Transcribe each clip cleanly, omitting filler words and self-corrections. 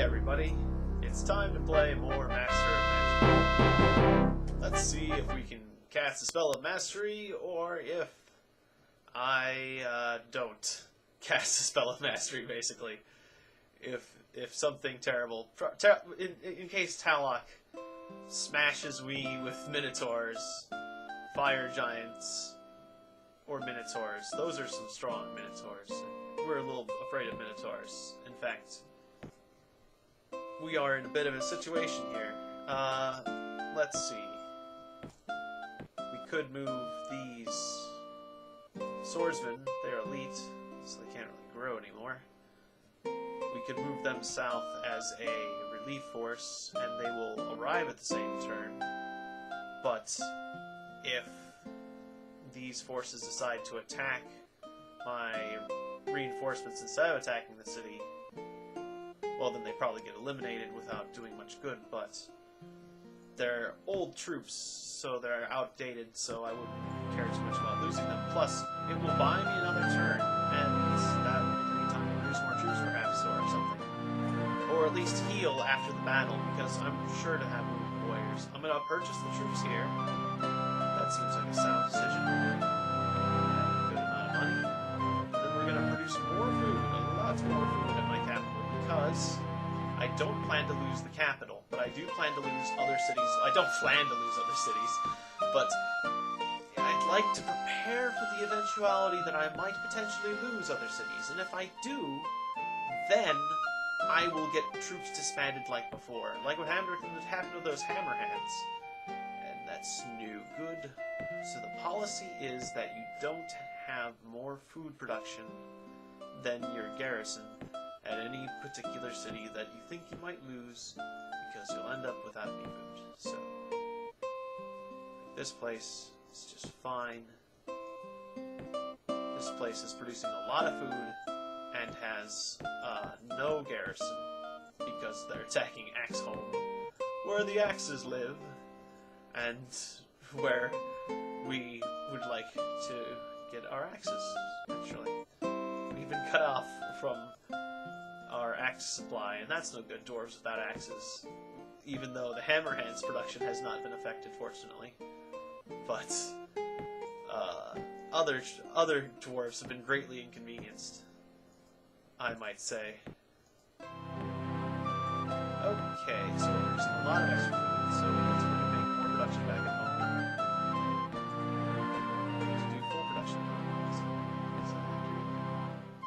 everybody, it's time to play more Master of Magic. Let's see if we can cast a spell of mastery, or if I don't cast a spell of mastery, basically. If something terrible, in case Talok smashes me with Minotaurs, Fire Giants, or Minotaurs. Those are some strong Minotaurs. We're a little afraid of Minotaurs. In fact, we are in a bit of a situation here. Let's see. We could move these swordsmen. They're elite, so they can't really grow anymore. We could move them south as a relief force, and they will arrive at the same turn. But if these forces decide to attack my reinforcements instead of attacking the city, well, then they probably get eliminated without doing much good, but they're old troops, so they're outdated, so I wouldn't care too much about losing them. Plus, it will buy me another turn, and that will give me time to produce more troops perhaps, or something. Or at least heal after the battle, because I'm sure to have wounded warriors. I'm going to purchase the troops here. That seems like a sound decision. Have a good amount of money. Then we're going to produce more food, lots more food at my capital, because I don't plan to lose the capital, but I do plan to lose other cities. I don't plan to lose other cities, but I'd like to prepare for the eventuality that I might potentially lose other cities, and if I do, then I will get troops disbanded like before, like what happened with those hammerheads. And that's no good. So the policy is that you don't have more food production than your garrison at any particular city that you think you might lose, because you'll end up without any food. So this place is just fine. This place is producing a lot of food and has no garrison, because they're attacking Axeholm, where the axes live, and where we would like to get our axes, actually. We've been cut off from our axe supply, and that's no good, dwarves without axes, even though the hammerhands production has not been affected, fortunately. But other dwarves have been greatly inconvenienced, I might say. Okay, so we're producing a lot of extra food, so we need to make more production back at home. We need to do full production.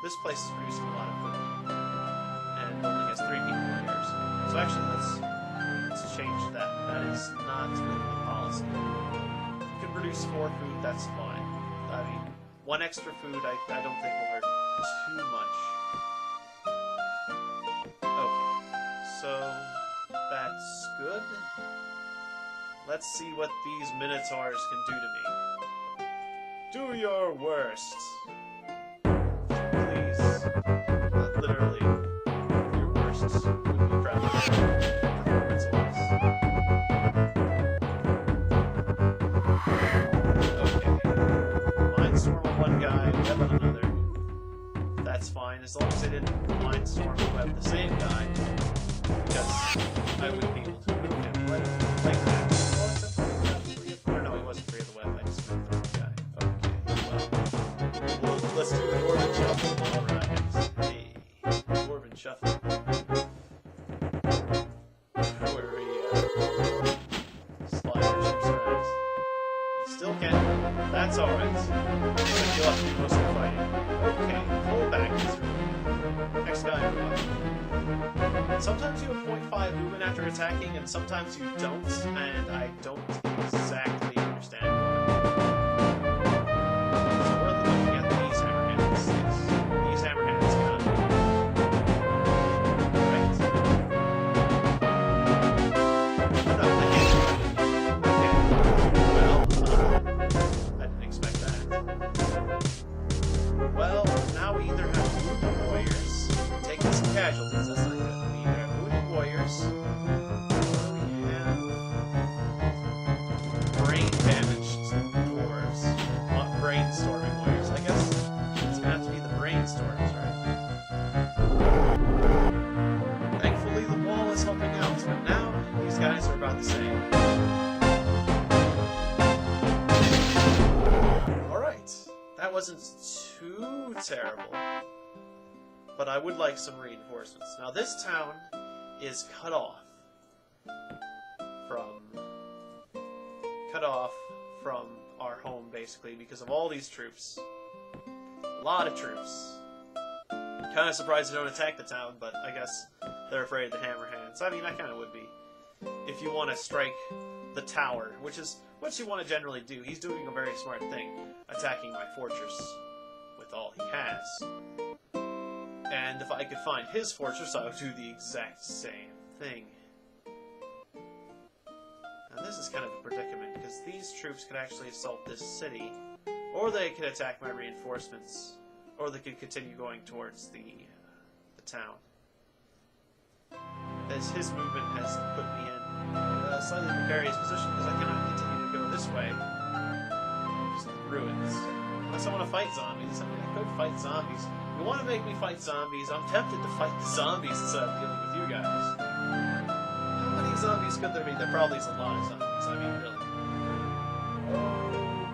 This place is producing a lot of food, and only has 3 people here. So actually, let's change that. That is not really the policy. You can produce more food, that's fine. I mean, 1 extra food I don't think will hurt too much. So, that's good. Let's see what these Minotaurs can do to me. Do your worst. Please. Not literally. Your worst would be crappy. Performance-wise. Okay. Mindstorm on one guy, web on another. That's fine, as long as they didn't mindstorm and web the same guy. Because I wouldn't be able to move him like that. Or no, he wasn't free of the web, I just moved the wrong guy. Okay, well, let's do the Dwarven Shuffle. Alright. Hey, Dwarven Shuffle. Where we slide our troops around. You still can. That's alright. But you'll have to do most of the fighting. Okay, pull back this room. Next guy, everyone. Sometimes you have 0.5 movement after attacking, and sometimes you don't, and I don't exactly understand why. So we're looking at these hammerhands. These hammerhands can right. No, they can't. Okay. Well, I didn't expect that. Well, now we either have wounded warriors taking some casualties, that's not good. Warriors. We have brain damaged dwarves. Not brainstorming warriors. I guess it's gonna have to be the brainstorms, right? Thankfully, wasn't too terrible, but I would like some reinforcements. Now, this town is cut off from our home, basically, because of all these troops. A lot of troops. Kind of surprised they don't attack the town, but I guess they're afraid of the hammerhands. I mean, I kind of would be. If you want to strike the tower, which is what you want to generally do. He's doing a very smart thing, attacking my fortress with all he has. And if I could find his fortress, I would do the exact same thing. Now this is kind of a predicament, because these troops could actually assault this city, or they could attack my reinforcements, or they could continue going towards the town. As his movement has put me in a slightly precarious position, because I cannot continue to go this way. Just the ruins. Unless I want to fight zombies. I mean, I could fight zombies. You want to make me fight zombies? I'm tempted to fight the zombies instead of dealing with you guys. How many zombies could there be? There probably is a lot of zombies. I mean, really.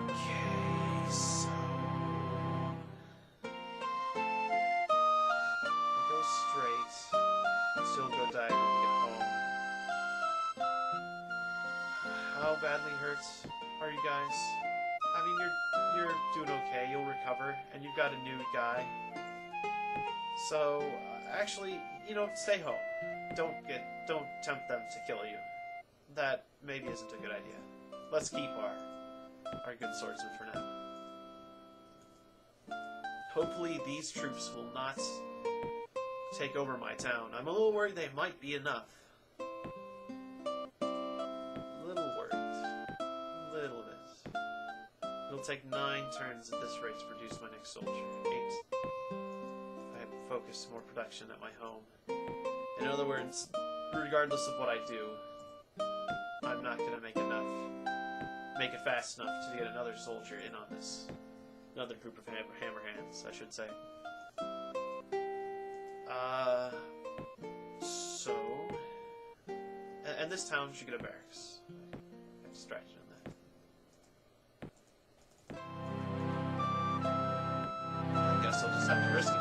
Okay, so... I go straight. Still go diagonal to get home. How badly hurt are you guys? I mean, you're doing okay. You'll recover, and you've got a new guy. So, actually, you know, stay home. Don't tempt them to kill you. That maybe isn't a good idea. Let's keep our good swordsman for now. Hopefully, these troops will not take over my town. I'm a little worried they might be enough. It'll take 9 turns at this rate to produce my next soldier. 8. I focus more production at my home. In other words, regardless of what I do, I'm not going to make it fast enough to get another soldier in on this. Another group of hammerhands, I should say. So... And this town should get a barracks. I'm distracted. So I'll just have to risk it.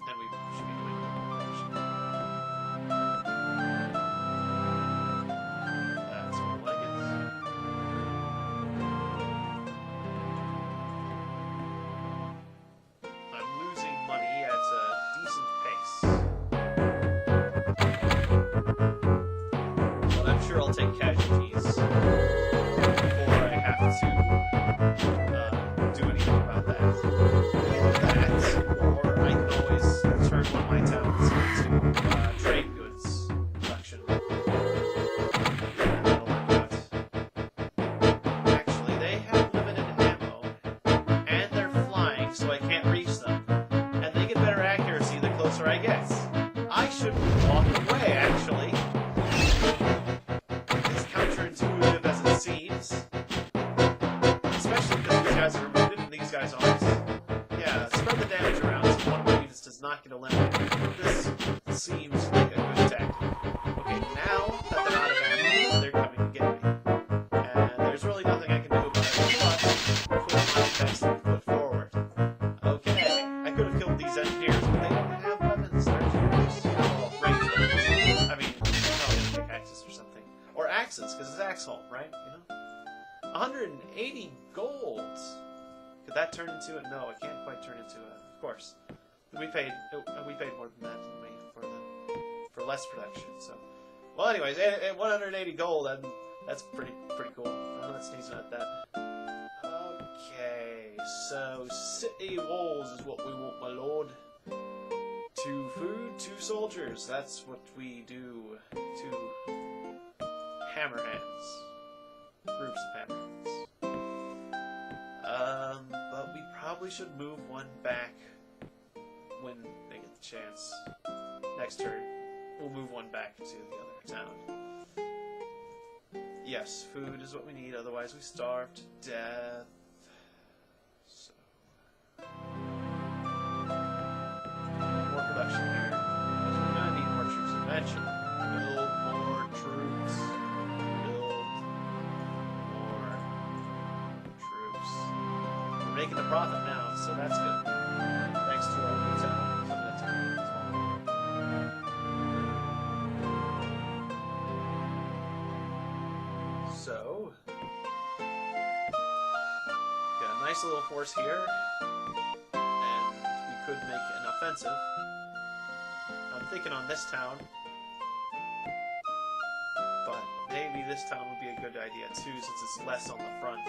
And we should be doing it. That's more like it. I'm losing money at a decent pace. I'll take casualties before I have to do anything about that. Either that, or I can always turn one of my towns into trade goods production. That'll work out. Actually, they have limited ammo, and they're flying, so I can't reach them. And they get better accuracy the closer I get. I should walk away, actually. Counterintuitive as it seems. Especially because these guys are removed and these guys aren't. Yeah, spread the damage around so one of my units does not get eliminated. This seems like a good tactic. Okay, now that they're out of ammo, they're coming to get me. And there's really nothing I can do about it but put my best foot forward. Okay, I could have killed these engineers, but they don't have weapons. They're engineers. Well, ranged weapons. I mean, probably like axes or something. Or axes, because it's axe home, right? You know? 180 gold! Could that turn into it? No, it can't quite turn into it. Of course. We paid more than that, didn't we? For less production, so... Well, anyways, 180 gold, that's pretty cool. Let's sneezing at that. Okay, so city walls is what we want, my lord. 2 food, 2 soldiers. That's what we do to hammerhands. Groups of hammerhands. But we probably should move one back when they get the chance. Next turn, we'll move one back to the other town. Yes, food is what we need, otherwise we starve to death. So... more production here. We're gonna need more troops eventually. Build more we're making a profit now, so that's good. Thanks to our new town. Limited town as well. So, got a nice little force here, and we could make an offensive. I'm thinking on this town, but maybe this town would be a good idea too, since it's less on the front.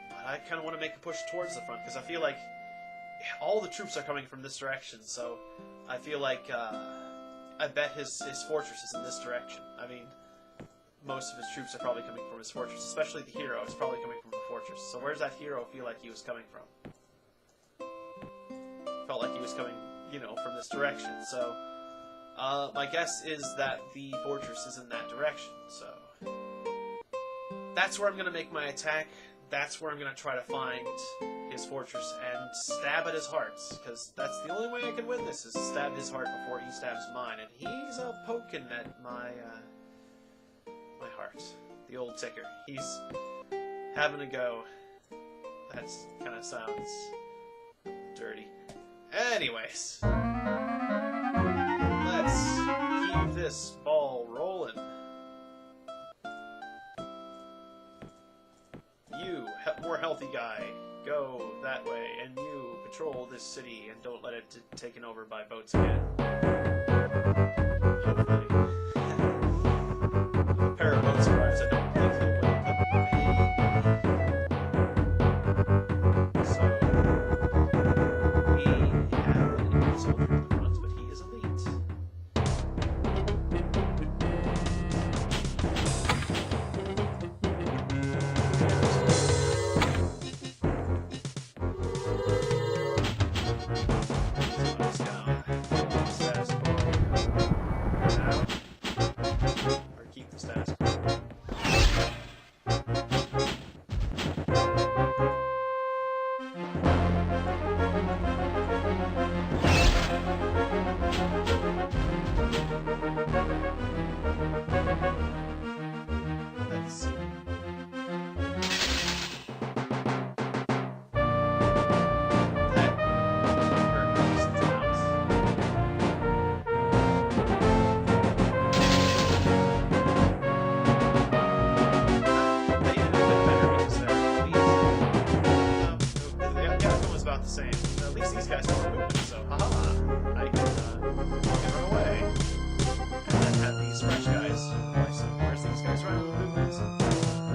But I kind of want to make a push towards the front, because I feel like all the troops are coming from this direction, so I feel like I bet his fortress is in this direction. I mean, most of his troops are probably coming from his fortress, especially the hero is probably coming from the fortress. So where's that hero feel like he was coming from? Felt like he was coming, you know, from this direction. So my guess is that the fortress is in that direction. So that's where I'm going to make my attack. That's where I'm going to try to find his fortress and stab at his heart, because that's the only way I can win this, is to stab his heart before he stabs mine. And he's poking at my my heart. The old ticker. He's having a go. That kind of sounds dirty. Anyways, let's keep this ball rolling. You, more healthy guy, go that way, and you patrol this city and don't let it get taken over by boats again. Hopefully. A pair of boats arrives, I don't think they will, but so, we have an Indian soldier in the front, but he is elite.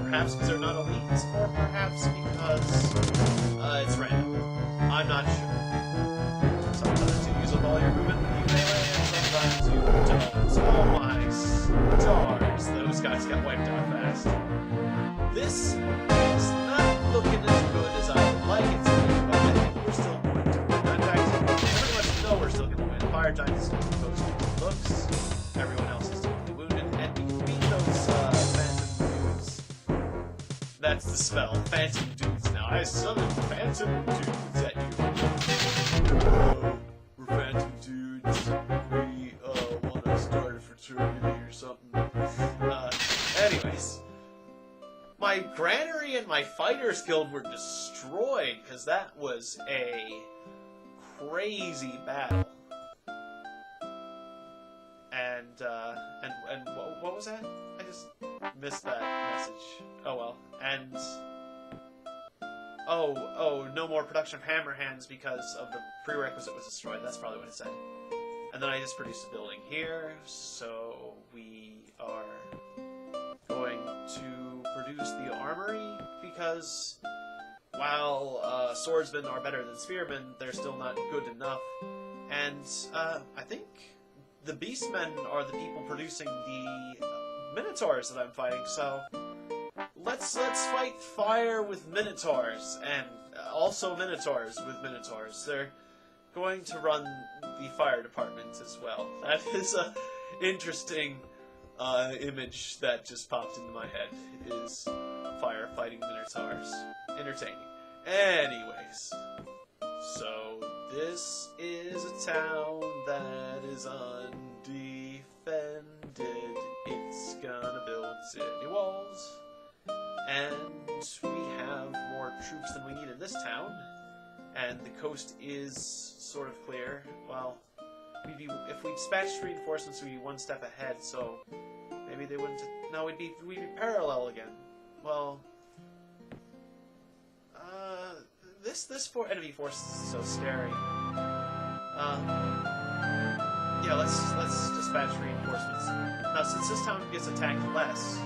Perhaps because they're not elite, or perhaps because it's random. I'm not sure. Sometimes you use up all your movement when you melee, and sometimes you don't. Oh my stars, those guys got wiped out fast. This is not looking as good as I would like it to be, but I think we're still going to win. In fact, I pretty much know we're still going to win. Fire Giant is going to post good looks, everyone else is totally wounded, and we can beat those phantom dudes. That's the spell, phantom dudes. Now I summon phantom dudes at you. We're phantom dudes. We want to start a fraternity or something. Anyways, my granary and my fighters guild were destroyed because that was a crazy battle. And what was that? I just missed that message. Oh well. And oh, no more production of hammer hands because of the prerequisite was destroyed. That's probably what it said. And then I just produced a building here, so we are going to produce the armory because while swordsmen are better than spearmen, they're still not good enough. And I think the beastmen are the people producing the minotaurs that I'm fighting, so let's fight fire with minotaurs, and also minotaurs with minotaurs. They're going to run the fire department as well. That is a interesting image that just popped into my head, is firefighting minotaurs. Entertaining. Anyways, so this is a town that is undefended. It's gonna build city walls, and we have more troops than we need in this town, and the coast is sort of clear. Well, if we dispatched reinforcements, we'd be one step ahead, so maybe they wouldn't... No, we'd be parallel again. Well... This enemy force is so scary. Yeah, let's dispatch reinforcements. Now, since this town gets attacked less,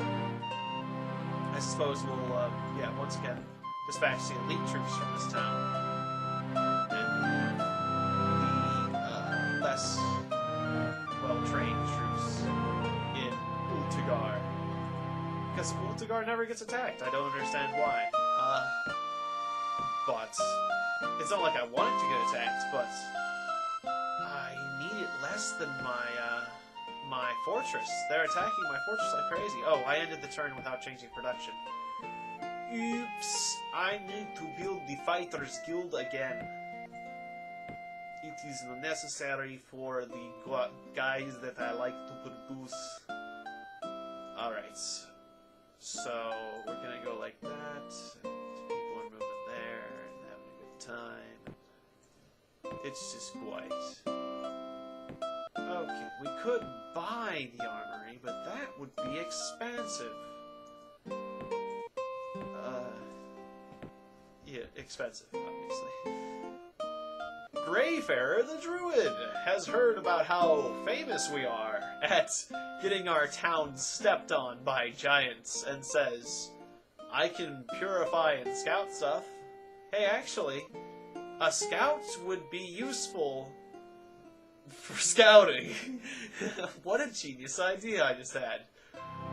I suppose we'll, yeah, once again, dispatch the elite troops from this town. And the less well-trained troops in Ultigar. Because Ultigar never gets attacked. I don't understand why. But it's not like I want it to get attacked, but I need it less than my fortress. They're attacking my fortress like crazy. Oh, I ended the turn without changing production. Oops! I need to build the Fighters Guild again. It is necessary for the guys that I like to produce. Alright. So, we're gonna go like that. People are moving there and having a good time. It's just quite... Okay, we could buy the armory, but that would be expensive. Yeah, expensive, obviously. Greyfarer the Druid has heard about how famous we are at getting our town stepped on by giants and says, I can purify and scout stuff. Hey, actually, a scout would be useful for scouting. What a genius idea I just had.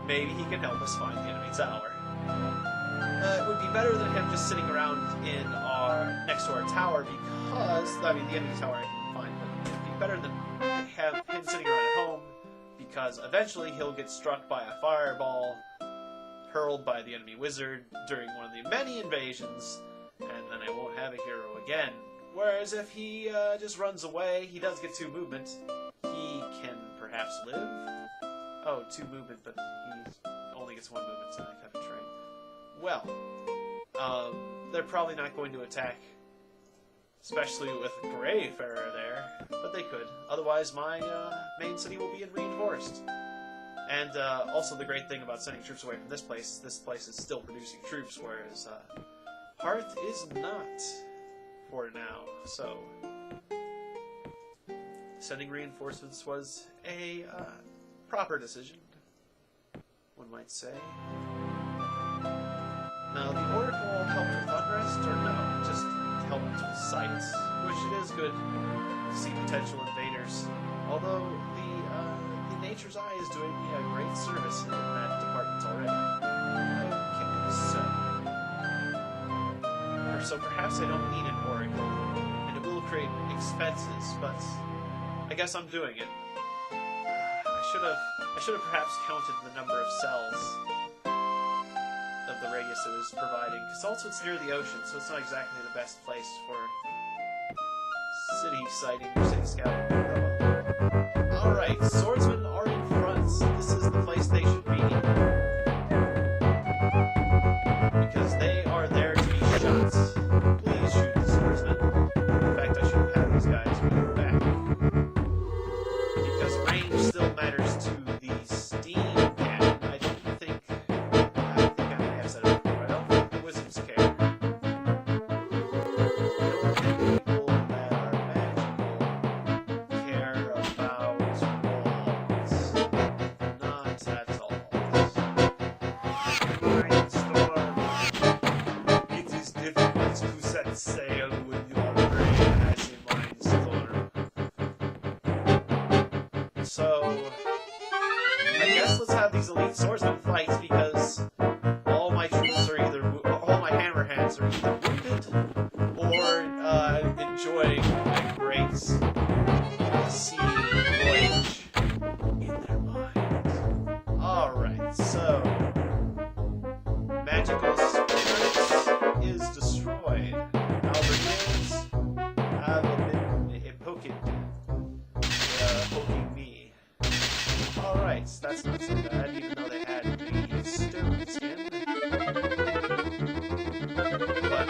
Maybe he can help us find the enemy tower. It would be better than him just sitting around next to our tower because, I mean, the enemy tower I can find, but it would be better than have him sitting around at home because eventually he'll get struck by a fireball hurled by the enemy wizard during one of the many invasions, and then I won't have a hero again. Whereas if he just runs away, he does get 2 movement. He can perhaps live. Oh, 2 movement, but he only gets 1 movement, so I have to train. Well, they're probably not going to attack, especially with Greyfarer there, but they could. Otherwise, my main city will be reinforced. And also the great thing about sending troops away from this place is still producing troops, whereas Hearth is not for now. So, sending reinforcements was a proper decision, one might say. Now, the Oracle helped with unrest, or no? Just helped with sights, which it is good to see potential invaders. Although the Nature's Eye is doing me a great service in that department already. Okay, so perhaps I don't need an Oracle, and it will create expenses, but I guess I'm doing it. I should have perhaps counted the number of cells of the radius it was providing, because also it's near the ocean, so it's not exactly the best place for city sighting or city scouting. Alright, swordsmen are in front. This is the place they should be. Because they are there to be shot. Please shoot the swordsmen. In fact, I should have had these guys move back. Because range still matters to the steam cannon. I think I may have said it before. I don't think the wizards care. I don't think people that are magical care about walls. Not at all. Brainstorm. It is difficult to set sail when your brain has a mindstorm. So, I guess let's have these elite swordsmen fight because all my troops are all my hammer hands are either wounded or enjoying a great sea voyage in their minds. Alright, so magical spirits is destroyed. Albertines have been poking me. Alright, that's not so bad, even though they had the stone skin. But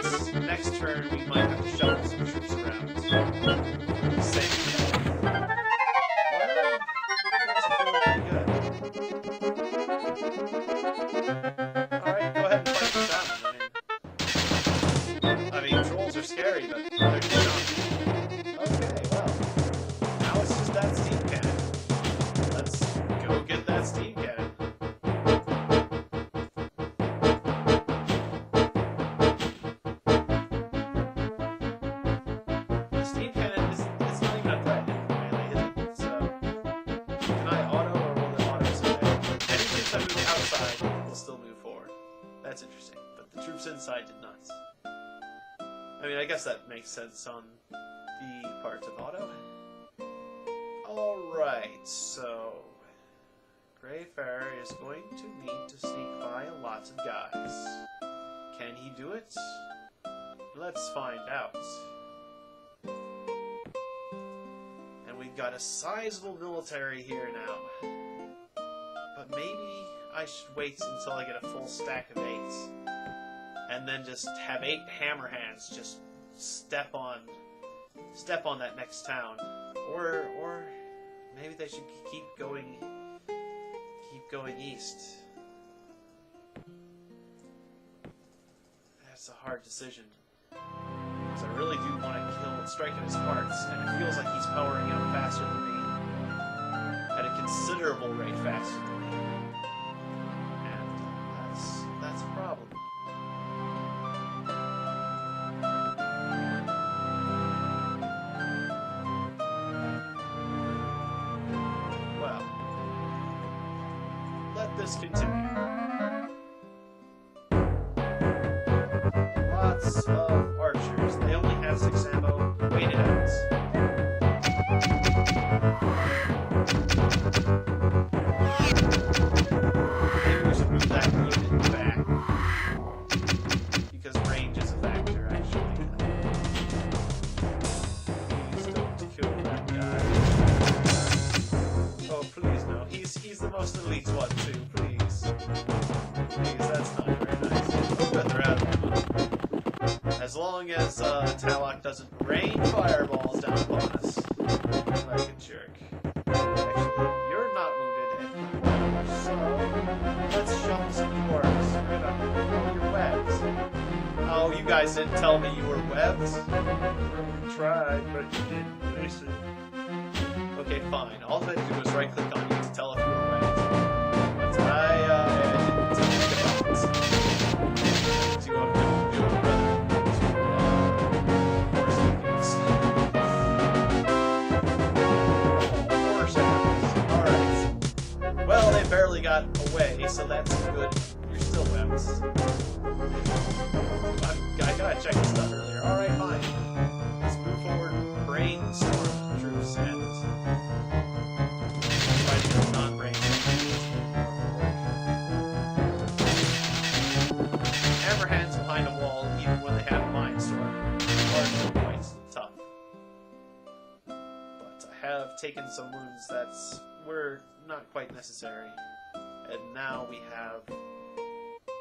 That's interesting. But the troops inside did not. I mean, I guess that makes sense on the part of Otto. Alright, so Greyfair is going to need to sneak by a lot of guys. Can he do it? Let's find out. And we've got a sizable military here now. But maybe I should wait until I get a full stack of 8. And then just have 8 hammer hands just step on that next town. Or maybe they should keep going east. That's a hard decision. Because I really do want to strike at his parts, and it feels like he's powering up faster than me. At a considerable rate faster than me. And that's a problem. Well, let this continue. Lots of archers. They only have 6 ammo. Wait it out. Maybe we should move that unit back. Because range is a factor, actually. Please don't kill that guy. Oh, please no. He's the most elite one, too. Please. Please, that's not very nice. Oh, good, they're out of ammo. As long as Talok doesn't rain fireballs down upon us. Like a jerk. Actually, you're not wounded anymore, so let's shove some corpse. Oh, you're webbed. Oh, you guys didn't tell me you were webbed? We tried, but you didn't listen. Okay, fine. All I had to do was right-click on you to tell if you were webbed. But I didn't think about it. So you have to do it rather. Well, they barely got away, so that's good. You're still webbed. I gotta check this stuff earlier. Alright, fine. Let's move forward. Brainstorm troops and fighting with non-brain. Hammerhands behind a wall, even when they have a mindstorm, are still quite tough. But I have taken some wounds that were not quite necessary. And now we have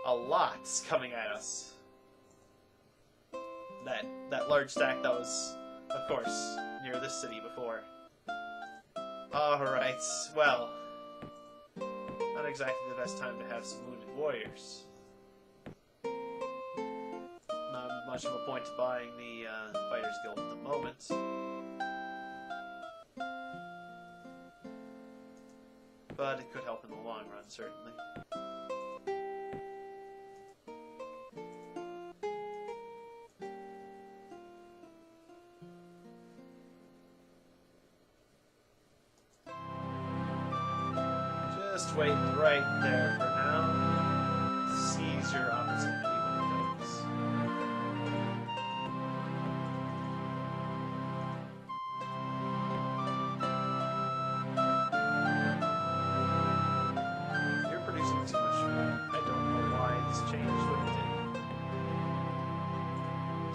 a lot coming at us. That large stack that was, of course, near this city before. Alright, well, not exactly the best time to have some wounded warriors. Not much of a point to buying the Fighters Guild at the moment. But it could help in the long run, certainly. Just wait right there for now. Seize your opportunity when it goes. You're producing too much food. I don't know why this changed what it did.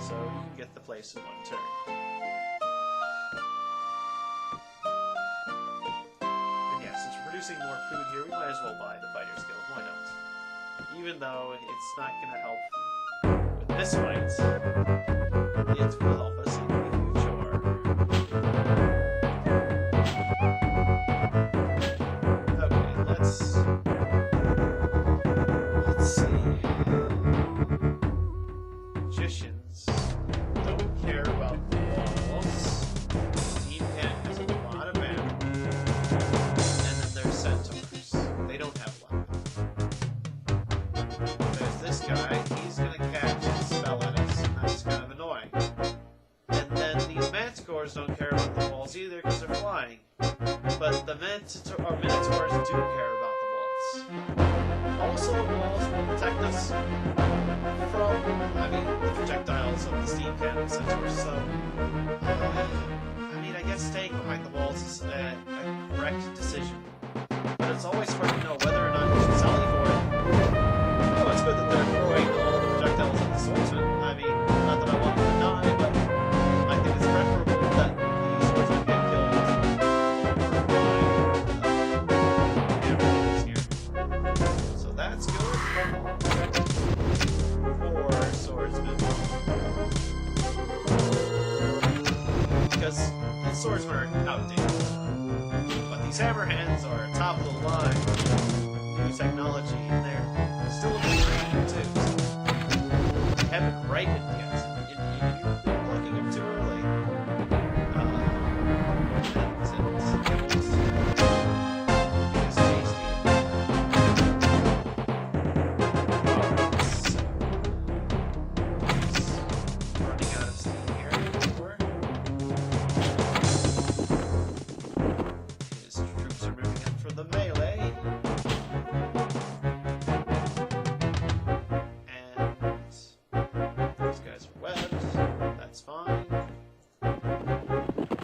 So you can get the place in one turn. Producing more food here, we might as well buy the Fighters Guild. Why not? Even though it's not going to help with this fight, it will help us in the future. Okay, let's see. Magicians don't care about the walls. Team Cat has a lot of mana. Centaurs. They don't have luck. There's this guy, he's gonna catch and spell at us, and that's kind of annoying. And then these manticores don't care about the walls either because they're flying. But the minotaurs do care about the walls. Also, the walls will protect protect us from, I mean, the projectiles of the steam cannon sensors. So, I mean, I guess staying behind the walls is a correct decision. But it's always hard to know whether or not you should sally for it. Oh, it's good that they're throwing all the projectiles at the swordsman. I mean, not that I want them to die, but I think it's preferable that the swordsman get killed over my hammer here. So that's good for swordsman. Because the swordsmen are outdated. But these hammer hands are top of the line new technology, and they're still a bit green too. So they haven't ripened yet. You're plucking them too early. It's tasty. Running out of steam here. His troops are moving in for the melee.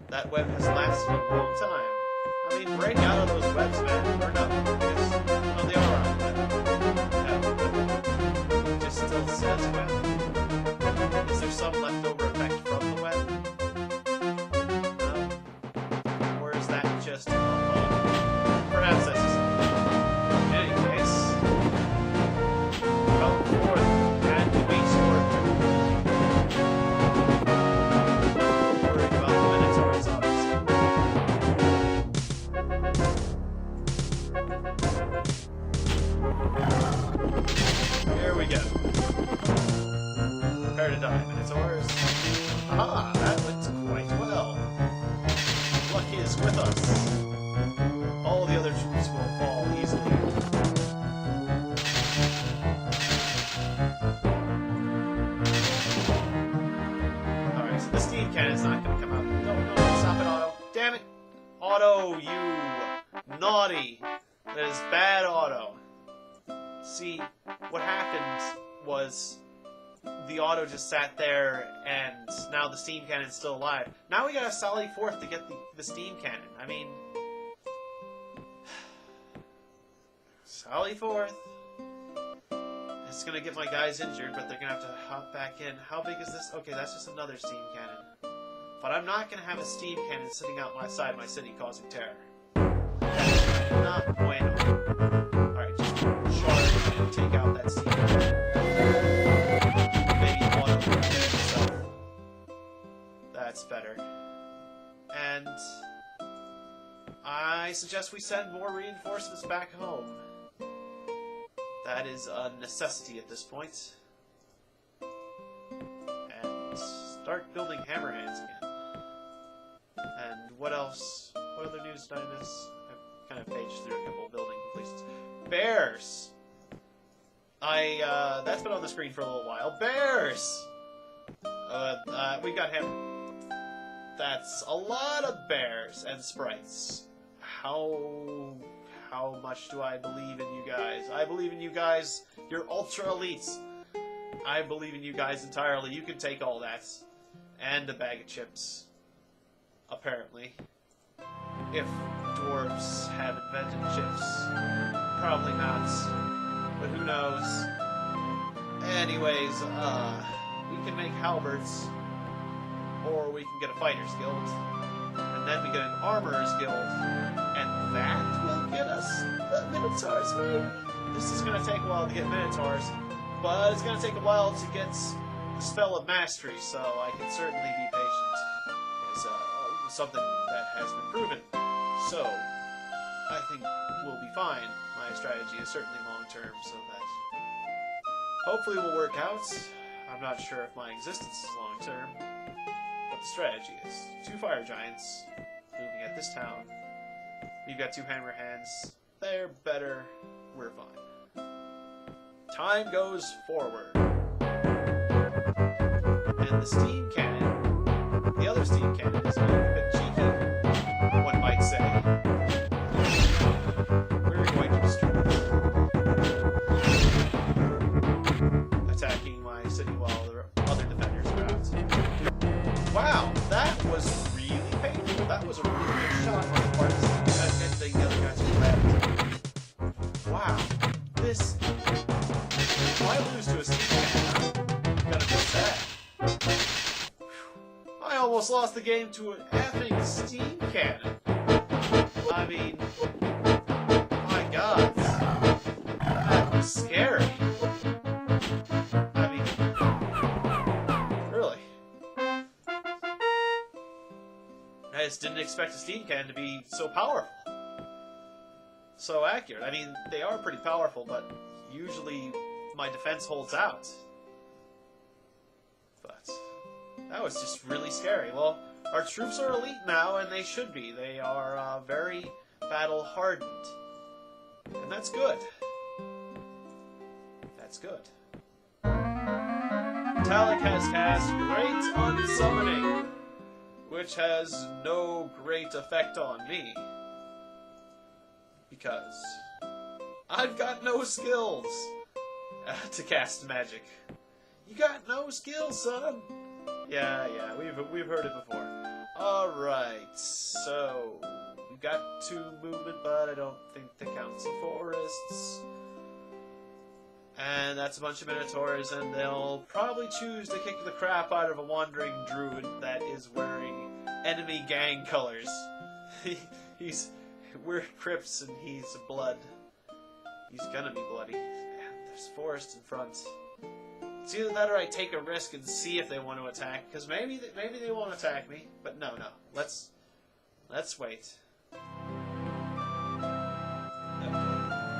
That web has lasted a long time. I mean, break out of those webs, man. Or no, because, well, they are on web. It just still says web. Is there some leftover effect from the web? No? Or is that just a bug? Perhaps that's just a bug. In any case, come forth and be sure. Here we go. Prepare to die, Minotaurs. Ah, that went quite well. Luck is with us. All the other troops will fall easily. Alright, so the steam cannon's not going to come out. No, stop it, Otto. Damn it! Otto, you naughty. That is bad, Otto. See, what happened was the Otto just sat there, and now the steam cannon's still alive. Now we gotta sally forth to get the steam cannon. I mean, sally forth. It's gonna get my guys injured, but they're gonna have to hop back in. How big is this? Okay, that's just another steam cannon. But I'm not gonna have a steam cannon sitting outside my city causing terror. Not bueno. Alright, just charge and take out that steam cannon. Maybe auto himself. That's better. And I suggest we send more reinforcements back home. That is a necessity at this point. And start building hammer hands again. And what else? What other news did I miss? I've kind of paged through a couple of building completions. Bears! That's been on the screen for a little while. Bears! We got him. That's a lot of bears and sprites. How much do I believe in you guys? I believe in you guys. You're ultra elites. I believe in you guys entirely. You can take all that. And a bag of chips. Apparently. If dwarves have invented chips. Probably not. But who knows? Anyways, we can make halberds. Or we can get a fighter's guild. And then we get an armorer's guild. And that will get us the Minotaurs, maybe? This is going to take a while to get Minotaurs. But it's going to take a while to get the spell of mastery, so I can certainly be patient. It's something that has been proven. So, I think we'll be fine. My strategy is certainly long-term, so that hopefully will work out. I'm not sure if my existence is long-term, but the strategy is. 2 fire giants moving at this town. We've got 2 hammer hands. They're better. We're fine. Time goes forward. And the steam cannon, the other steam cannon, is being a bit cheeky, one might say. We're going to destroy it. Wow, that was really painful. That was a really good shot on the part of the other guys who left. Wow. This... If I lose to a steam cannon, I'm gonna be sad. I almost lost the game to an effing steam cannon. I mean... My god. That was scary. I mean... Really. I just didn't expect a steam cannon to be so powerful. So accurate. I mean, they are pretty powerful, but usually my defense holds out. But that was just really scary. Well, our troops are elite now, and they should be. They are very battle-hardened. And that's good. That's good. Talic has cast Great Unsummoning, which has no great effect on me. Because I've got no skills to cast magic. You got no skills, son. Yeah, we've heard it before. Alright, so we've got 2 movement, but I don't think that counts in forests. And that's a bunch of Minotaurs, and they'll probably choose to kick the crap out of a wandering druid that is wearing enemy gang colors. We're Crips, and he's blood. He's gonna be bloody. And there's forest in front. It's either that or I take a risk and see if they want to attack, because maybe they won't attack me. But no. Let's wait. Okay,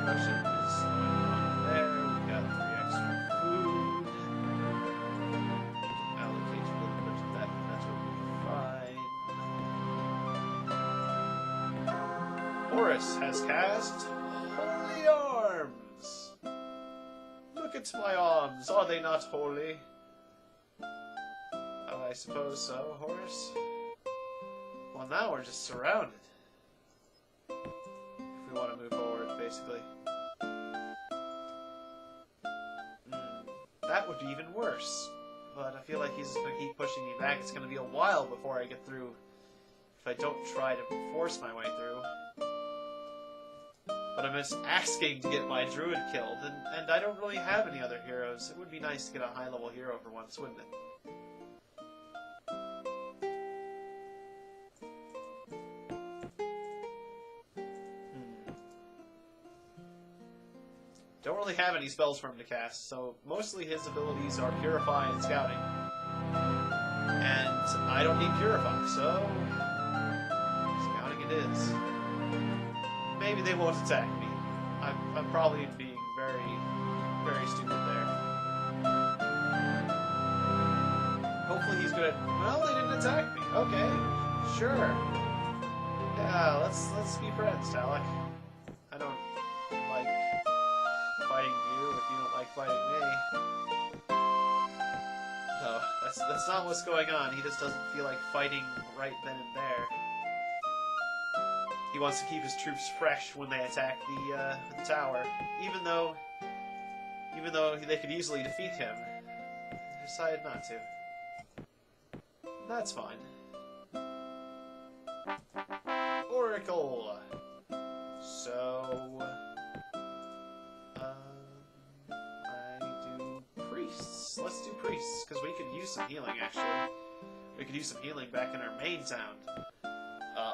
Russian is going on there. We got 3 extra food. We can allocate a little bit of that. That will be fine. Horus has cast Holy Arms. Look at my arms. Are they not holy? I suppose so, Horus. Well, now we're just surrounded. If we want to move forward, basically. That would be even worse. But I feel like he's going to keep pushing me back. It's going to be a while before I get through. If I don't try to force my way through. But I'm just asking to get my druid killed, and I don't really have any other heroes. It would be nice to get a high-level hero for once, wouldn't it? Don't really have any spells for him to cast, so mostly his abilities are Purify and Scouting. And I don't need Purify, so... Scouting it is. Maybe they won't attack me. I'm probably being very, very stupid there. Hopefully he's gonna... Well, they didn't attack me. Okay, sure. Yeah, let's be friends, Talic. I don't like fighting you if you don't like fighting me. No, that's not what's going on. He just doesn't feel like fighting right then and there. He wants to keep his troops fresh when they attack the tower, even though they could easily defeat him. They decided not to. That's fine. Oracle. So I do priests. Let's do priests because we could use some healing. Actually, we could use some healing back in our main town.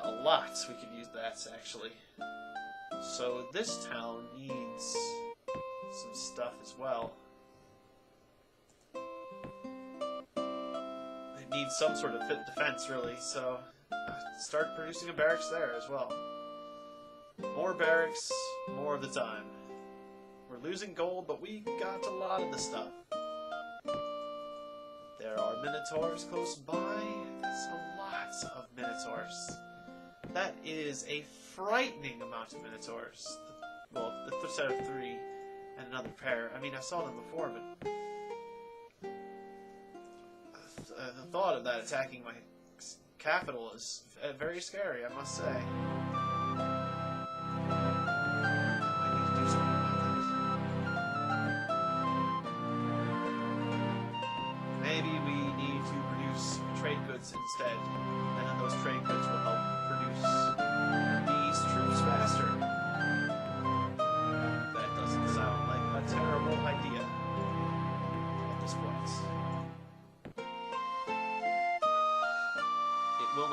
A lot. We could use that, actually. So this town needs some stuff as well. It needs some sort of defense, really, so start producing a barracks there as well. More barracks, more of the time. We're losing gold, but we got a lot of the stuff. There are Minotaurs close by. That's a lot of Minotaurs. That is a frightening amount of Minotaurs. Well, the set of 3 and another pair. I mean, I saw them before, but the thought of that attacking my capital is very scary, I must say. I need to do something about that. Maybe we need to produce trade goods in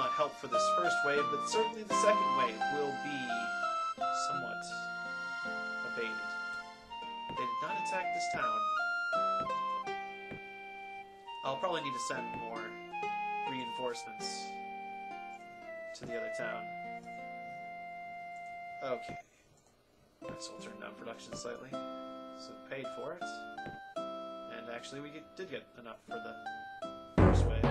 not help for this first wave, but certainly the second wave will be somewhat abated. They did not attack this town. I'll probably need to send more reinforcements to the other town. Okay. So we'll turn down production slightly. So we paid for it. And actually we did get enough for the first wave.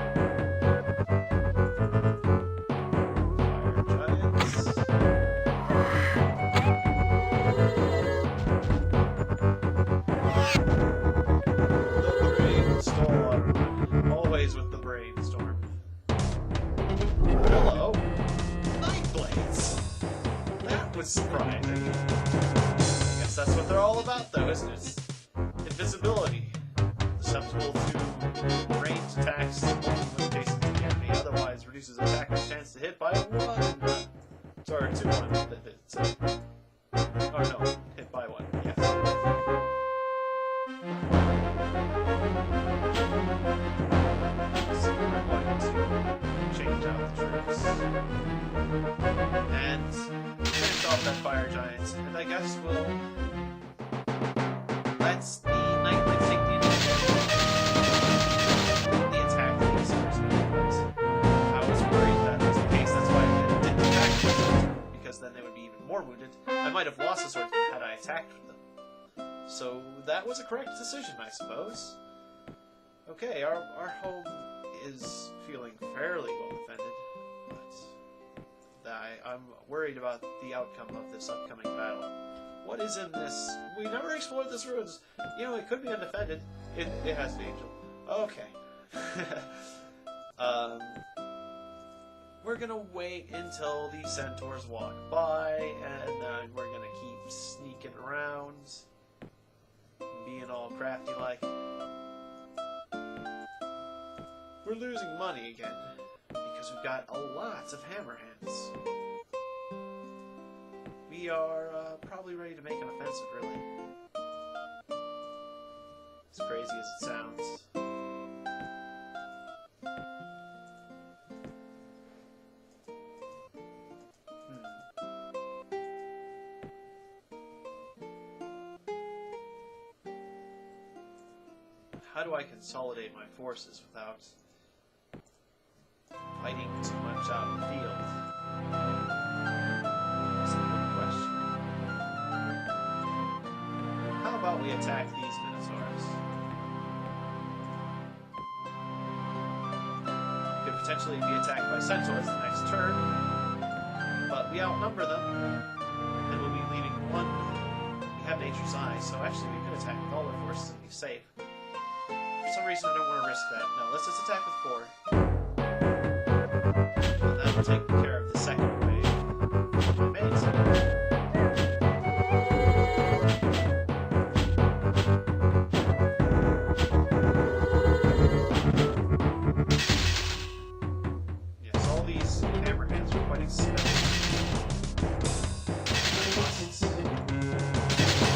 Fire giants. The brainstorm. Always with the brainstorm. Hello. Night blades. That was surprising. I guess that's what they're all about, though, isn't it? Invisibility. Susceptible to ranged attacks when adjacent to the enemy, otherwise reduces attacker's chance to hit by 1. Sorry, 2-1. Or no, hit by 1, yes. So we're going to change out the troops. And finish off that fire giant, and I guess we'll let the Knightlings take the initiative. The attack these first movements. I was worried that was the case, that's why I didn't attack them, because then they would be even more wounded. I might have lost the swordsman had I attacked with them. So that was a correct decision, I suppose. Okay, our home is feeling fairly well defended, but I'm worried about the outcome of this upcoming battle. What is in this? We never explored this ruins. You know, it could be undefended. It has an angel. Okay. We're gonna wait until the centaurs walk by, and we're gonna keep sneaking around, being all crafty like. We're losing money again, because we've got a lot of hammerhands. We are probably ready to make an offensive, really. As crazy as it sounds. How do I consolidate my forces without fighting too much out in the field? That's a good question. How about we attack these Minotaurs? Could potentially be attacked by centaurs the next turn, but we outnumber them, and we'll be leaving one. We have Nature's Eye, so actually we could attack with all our forces and be safe. For some reason, I don't want to risk that. No, let's just attack with 4. And that will take care of the second wave. My mates. Yes, all these hammerhands are quite expensive. I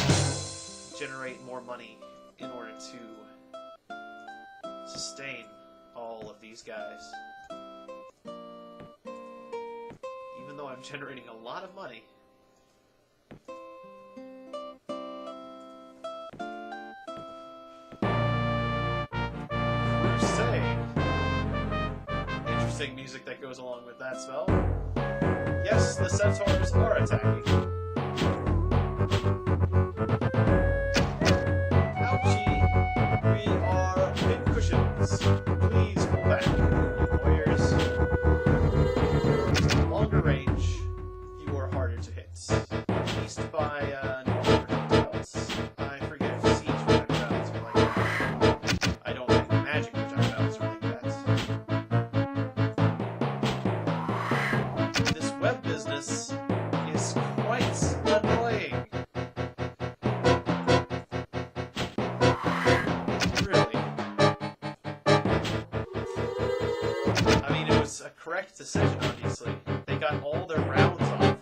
must generate more money in order to sustain all of these guys. Even though I'm generating a lot of money. Crusade! Interesting music that goes along with that spell. Yes, the centaurs are attacking. Please pull back, warriors. Longer range, you are harder to hit. At least by normal projectiles. I forget if siege projectiles are like that. I don't think magic projectiles are like that. This web business is quite annoying. A correct decision, obviously. They got all their rounds off.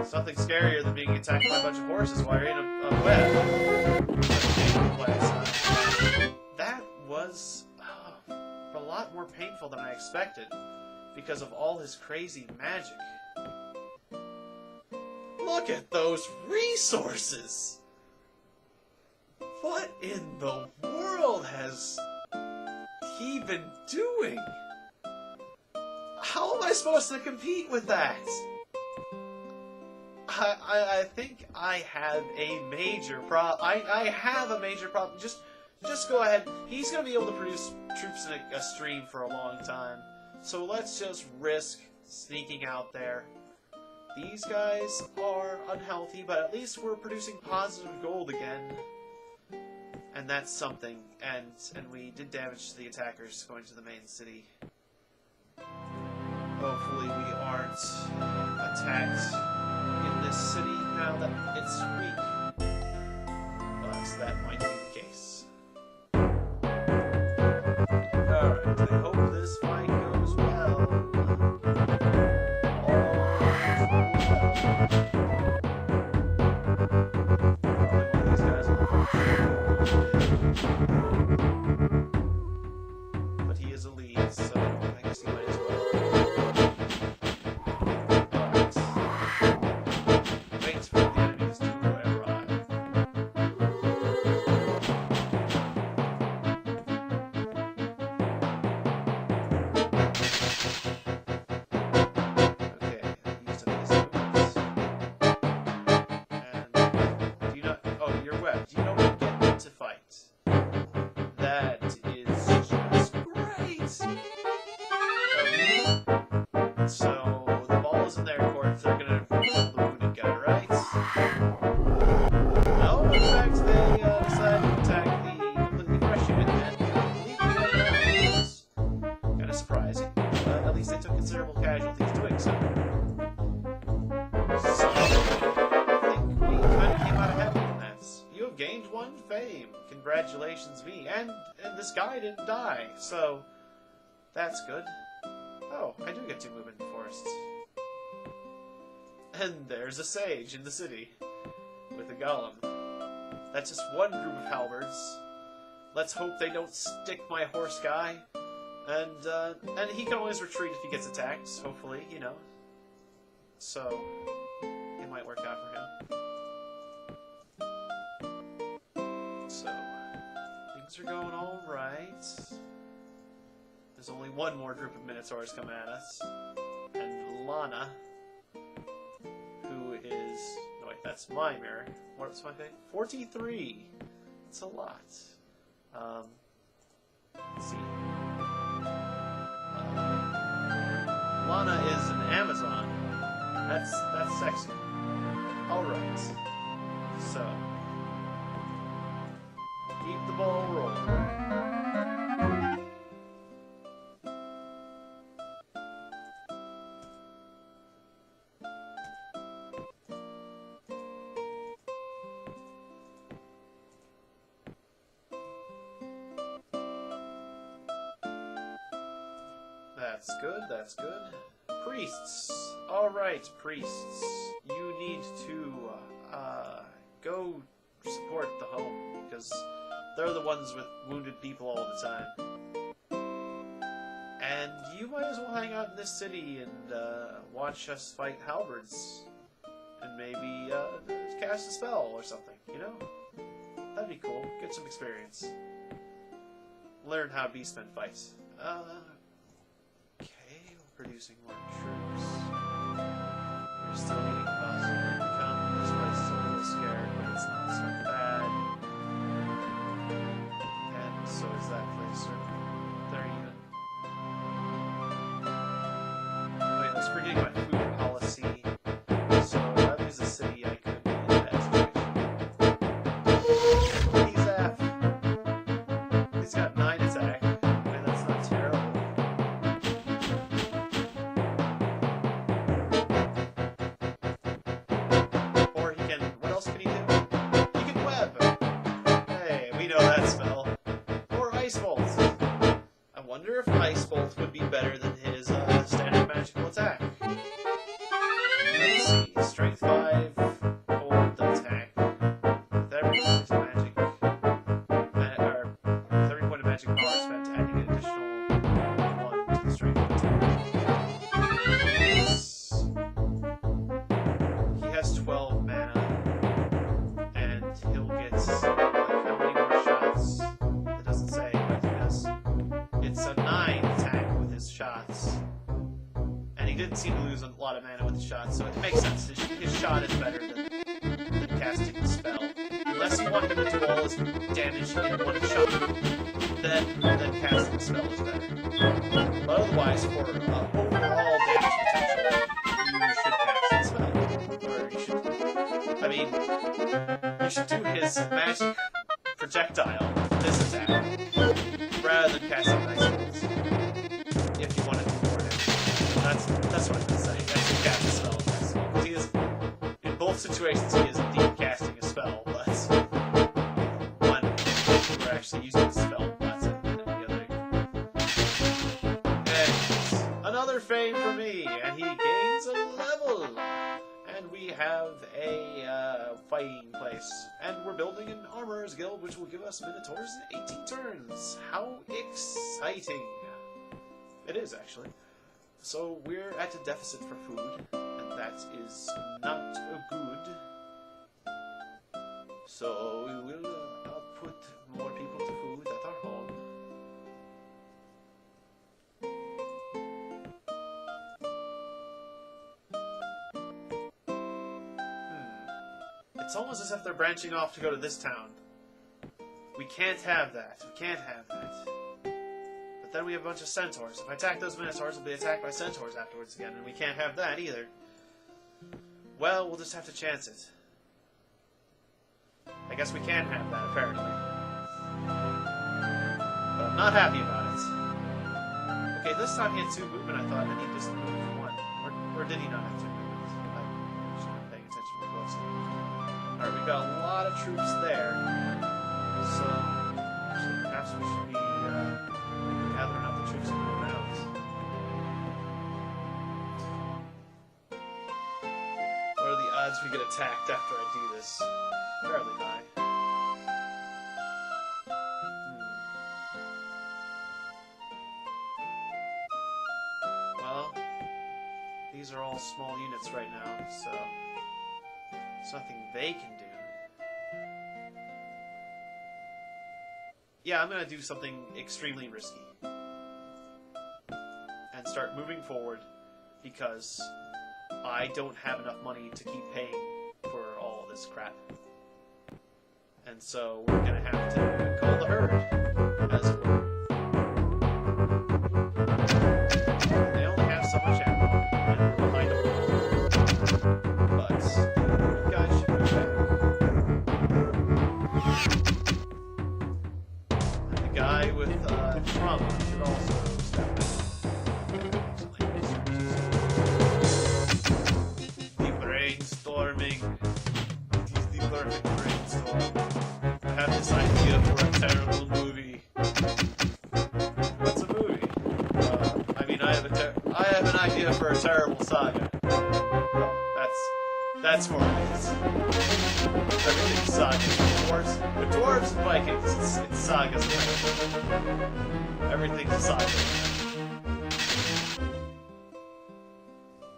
Something nothing scarier than being attacked by a bunch of horses while you're in a web. That was a lot more painful than I expected because of all his crazy magic. Look at those resources! What in the world has he been doing? How am I supposed to compete with that? I think I have a major problem. I have a major problem. Just go ahead. He's going to be able to produce troops in a stream for a long time. So let's just risk sneaking out there. These guys are unhealthy, but at least we're producing positive gold again. And that's something. And we did damage to the attackers going to the main city. Hopefully we aren't attacked in this city now that it's weak. But that might be the case. Alright, I hope this fight goes well. But he is a lead, so I guess he might as well. Alright. Wait for the enemies to arrive. Okay, used up his movements. And do you not... Oh, you're web. Do you know when you get to fight? That is just great! Okay. So, the ball is in their court. They're gonna kill the wounded guy, right? No, in fact, they decided to attack the completely fresh unit and leave the other animals. Kinda surprising, but at least they took considerable casualties doing so. So, I think we kinda came out ahead from that. You have gained 1 fame. Congratulations, me. And this guy didn't die, so that's good. Oh, I do get to move into the forest. And there's a sage in the city with a golem. That's just one group of halberds. Let's hope they don't stick my horse guy. And he can always retreat if he gets attacked, hopefully, you know. So, it might work out for him. So, things are going all right. There's only one more group of Minotaurs coming at us. And Lana, who is... No, wait, that's my mirror. What's my thing? 43! It's a lot. Let's see. Lana is an Amazon. That's sexy. Alright. So, keep the ball rolling. That's good, that's good. Priests. Alright, priests. You need to, go support the home, because they're the ones with wounded people all the time. And you might as well hang out in this city and, watch us fight halberds. And maybe, cast a spell or something, you know? That'd be cool. Get some experience. Learn how beastmen fight. Producing more troops. We're still getting positive income. This place is a little scared, but it's not so bad. And so is that place. They're even. Oh yeah, I was forgetting my food policy. So that was a city I could be in that situation. He's F. He's got 9 attack. And that's not terrible. Strength 5, cold attack. With every point of magic, or with every point of magic power spent, adding an additional 1 to the strength attack. He has 12 mana, and he'll get like how many more shots? It doesn't say, but he does. It's a 9 attack with his shots. And he didn't seem to lose a lot of mana with the shots, so it makes sense. His shot is better than casting the spell. Unless you want him to do all his damage in one shot, then casting the spell is better. But otherwise, for overall damage potential, you should cast the spell. Or you should... I mean, you should do his magic projectile, this attack, rather than casting nice rolls. If you want to do more damage. That's what I'm going to say. I should cast a spell next. Because he is, in both situations, he is indeed casting a spell, but when we're actually using the spell, that's it. And the other. And another fame for me, and he gains a level. And we have a fighting place. And we're building an armorer's guild, which will give us minotaurs in 18 turns. How exciting! It is, actually. So we're at a deficit for food, and that is not good. So we will put more people to food at our home. It's almost as if they're branching off to go to this town. We can't have that. We can't have that. But then we have a bunch of centaurs. If I attack those minotaurs, we'll be attacked by centaurs afterwards again, and we can't have that either. Well, we'll just have to chance it. I guess we can have that, apparently. But I'm not happy about it. Okay, this time he had 2 movement, I thought, and he just moved 1. Or did he not have 2 movements? I should have been paying attention more closely. Alright, we've got a lot of troops there. So, actually, perhaps we should be gathering up the troops and moving out. What are the odds we get attacked after I do this? Fairly high. Well, these are all small units right now, so there's nothing they can do. Yeah, I'm going to do something extremely risky. And start moving forward, because I don't have enough money to keep paying for all this crap. And so we're going to have to call the herd, as it were. They only have so much ammo, and we're behind them. But the guys should be back. And the guy with trauma should also step back. The brainstorming. It is the perfect brainstorm. I have this idea for a terrible movie. What's a movie? I mean, I have an idea for a terrible saga. That's more it is. Everything's sagas. With dwarves and Vikings, it's sagas. Everything's a saga.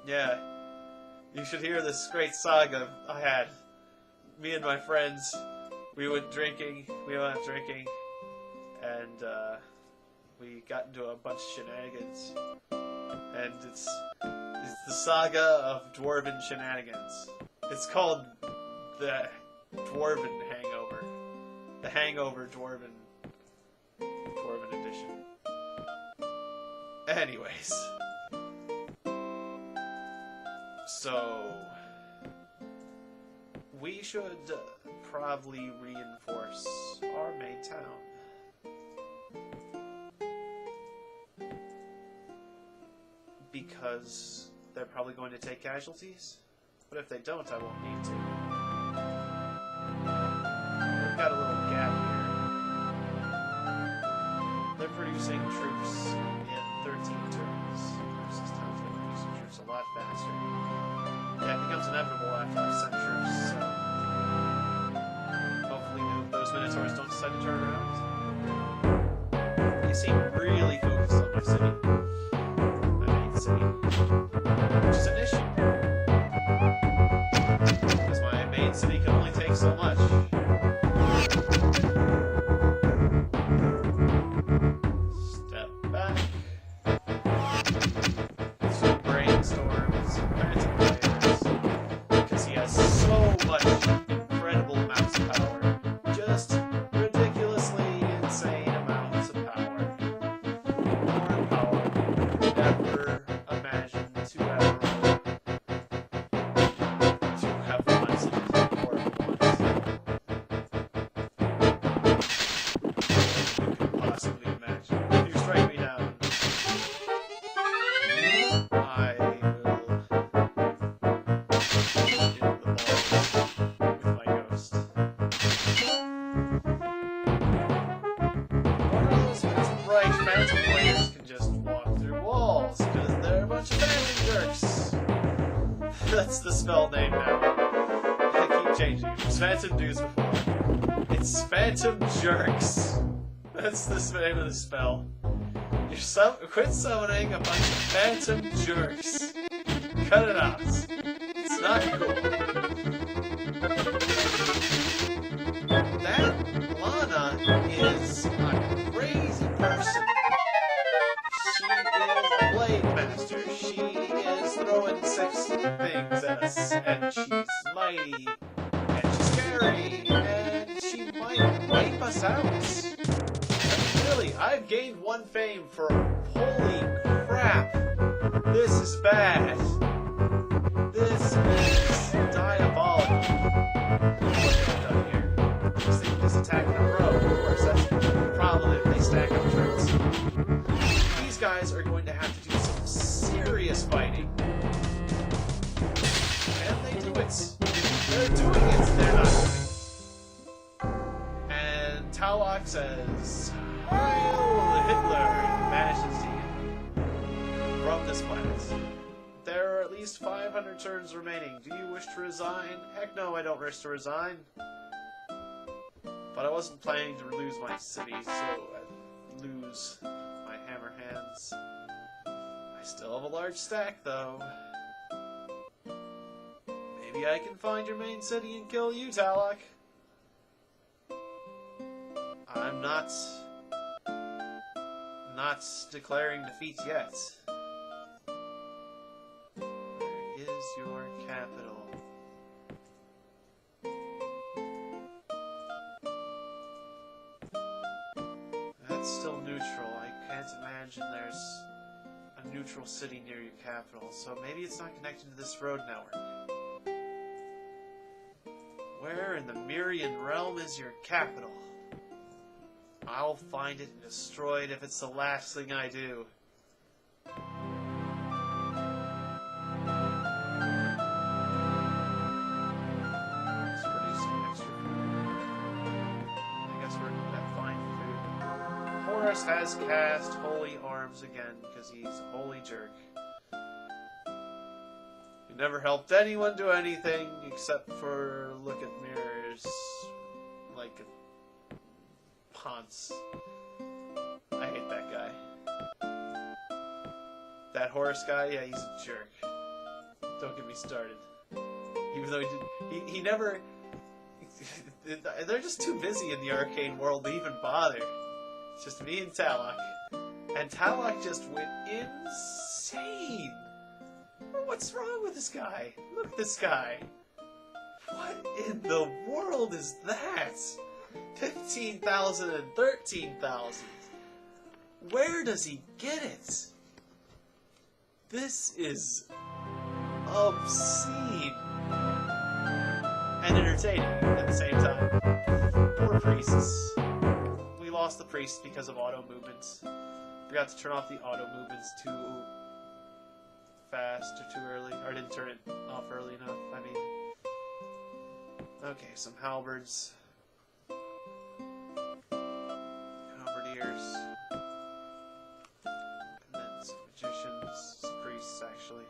Yeah. You should hear this great saga I had. Me and my friends, we went drinking, and we got into a bunch of shenanigans. And it's the saga of dwarven shenanigans. It's called the Dwarven Hangover. The Hangover Dwarven Edition. Anyways. So we should probably reinforce our main town. Because they're probably going to take casualties. But if they don't, I won't need to. We've got a little gap here. They're producing troops in 13 turns. Versus town's going to produce troops a lot faster. Yeah, it becomes inevitable after a century, so hopefully those Minotaurs don't decide to turn around. They seem really focused on my city. My main city. Which is an issue. Because my main city can only take so much. Step back. Some brainstorms, phantom players. Because he has so much incredible amounts of power. Just ridiculously insane amounts of power. More power than ever imagined to ever to have once and horrible ones. You could possibly imagine. If you strike me down, I will hit the balls with my ghost. Right, phantom players can just walk through walls because they're a bunch of phantom jerks. That's the spell name now. I keep changing it. It's phantom dudes before. It's phantom jerks. That's the name of the spell. Quit summoning a bunch of phantom jerks. Cut it out. It's not cool. That Lana is a crazy person. She is a blade master. She is throwing 6 things at us, and she's mighty, and she's scary, and she might wipe us out. Really, I've gained 1 fame for holy crap. This is bad. This is diabolical. What have I done here? This attack in a row. Of course, that's the problem if they stack up turns. These guys are going to have to do some serious fighting. And they do it. They're doing it. They're not doing it. And Talok says, Heil Hitler, Majesty, from this planet. There are at least 500 turns remaining. Do you wish to resign? Heck no, I don't wish to resign. But I wasn't planning to lose my city, so I'd lose my hammer hands. I still have a large stack, though. Maybe I can find your main city and kill you, Talok. I'm not declaring defeat yet. Where is your capital? That's still neutral. I can't imagine there's a neutral city near your capital, so maybe it's not connected to this road network. Where in the Mirian realm is your capital? I'll find it and destroy it if it's the last thing I do. Let's produce some extra food. I guess we're gonna find food. Horus has cast Holy Arms again because he's a holy jerk. He never helped anyone do anything except for look at mirrors like a Ponce. I hate that guy. That Horus guy, yeah, he's a jerk. Don't get me started. Even though he never... They're just too busy in the arcane world to even bother. It's just me and Talok. And Talok just went insane. What's wrong with this guy? Look at this guy. What in the world is that? 15,000 and 13,000. Where does he get it? This is obscene and entertaining at the same time. Poor priests. We lost the priests because of auto movements. Forgot to turn off the auto movements too fast or too early, or didn't turn it off early enough. I mean, okay, some halberds. Halberdiers. And then some magicians, some priests actually.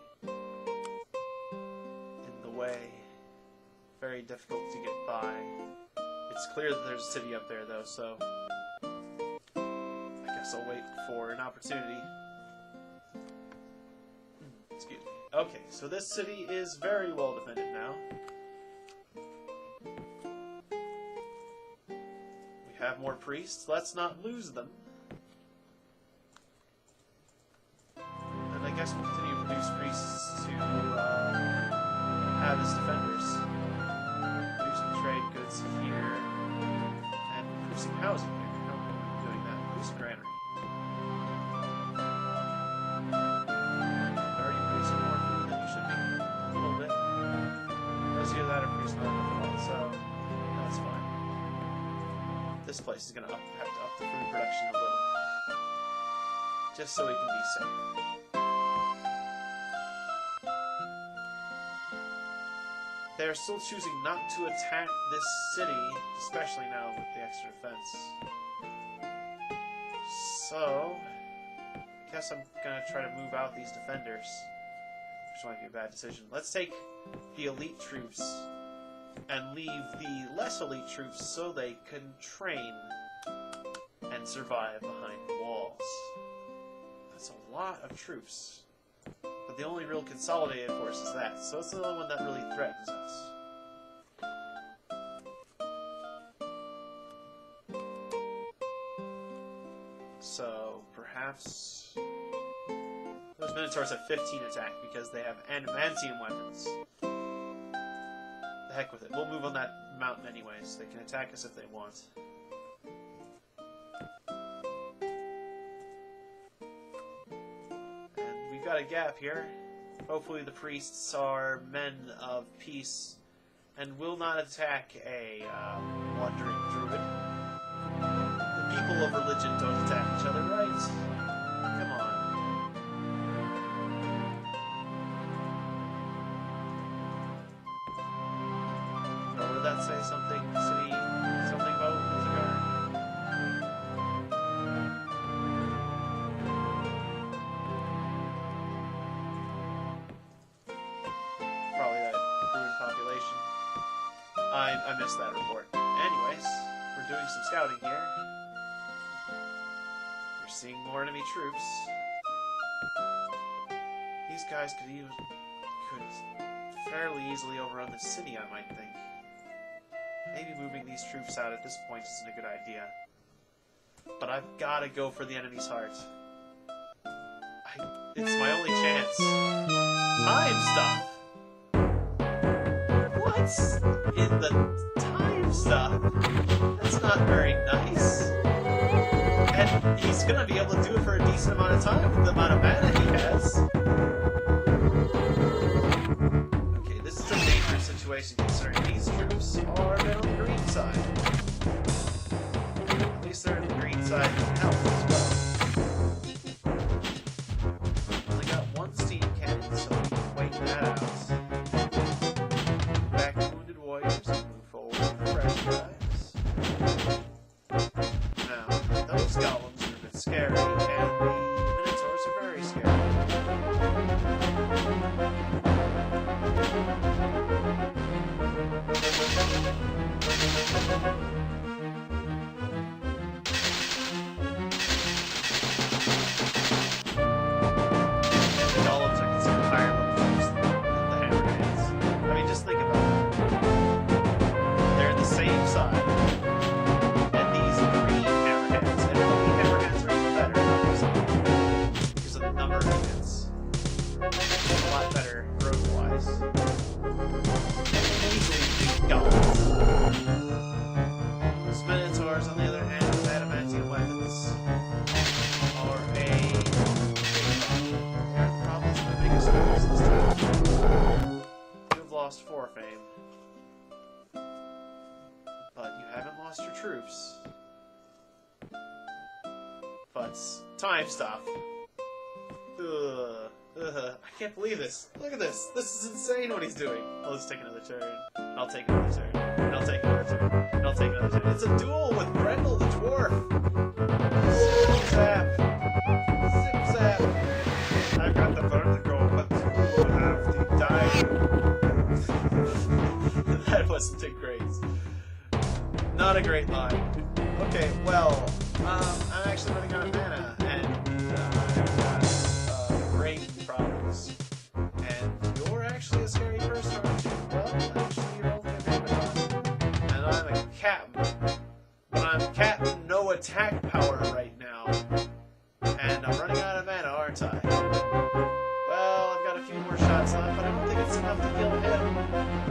In very difficult to get by. It's clear that there's a city up there, though, so I guess I'll wait for an opportunity. Excuse me. Okay, so this city is very well defended now. We have more priests. Let's not lose them. And I guess we'll continue to produce priests to have as defenders. Producing trade goods here and producing housing here. How are we doing that? Producing granary. Are you producing more food than you should be? A little bit. Those of you that are producing not enough at all, so that's fine. This place is going to have to up the food production a little. Just so we can be safe. They are still choosing not to attack this city, especially now with the extra defense. So, I guess I'm gonna try to move out these defenders, which might be a bad decision. Let's take the elite troops and leave the less elite troops so they can train and survive behind walls. That's a lot of troops. But the only real consolidated force is that, so it's the only one that really threatens us. So, perhaps those Minotaurs have 15 attack because they have adamantium weapons. The heck with it. We'll move on that mountain anyways. They can attack us if they want. We've got a gap here. Hopefully the priests are men of peace and will not attack a wandering druid. The people of religion don't attack each other, right? Come on. Or would that say something? City, something about Ilzagar? I missed that report. Anyways, we're doing some scouting here. We're seeing more enemy troops. These guys could fairly easily overrun the city, I might think. Maybe moving these troops out at this point isn't a good idea. But I've got to go for the enemy's heart. It's my only chance. Time stuff! What's in the time stuff? That's not very nice. And he's gonna be able to do it for a decent amount of time with the amount of mana he has. Okay, this is a dangerous situation considering these troops are a bit on the green side. At least they're on the green side in health as well. Only got one steam cannon, so we can wait that out. Scary, and the Minotaurs are very scary. The golems are considered higher level troops than the hammerheads. I mean, just think about it. They're the same side. Minotaurs, on the other hand, with adamantium weapons, are a big problem. They're the problems with the biggest foes this time. You've lost 4 fame. But you haven't lost your troops. But time stuff. I can't believe this. Look at this. This is insane what he's doing. I'll just take another turn. I'll take another turn. And I'll take another turn. And I'll take another turn. It's a duel with Brendel the Dwarf. Zip zap. Zip zap. I've got the burn to go, but you will have to die. That was wasn't a great... Not a great line. Okay, well, I'm actually running out of mana, and I've got brain problems. And you're actually a scary person, aren't you? Well, actually, you're only a Phantom. And I'm a captain. But I'm Captain No Attack Power right now. And I'm running out of mana, aren't I? Well, I've got a few more shots left, but I don't think it's enough to kill him.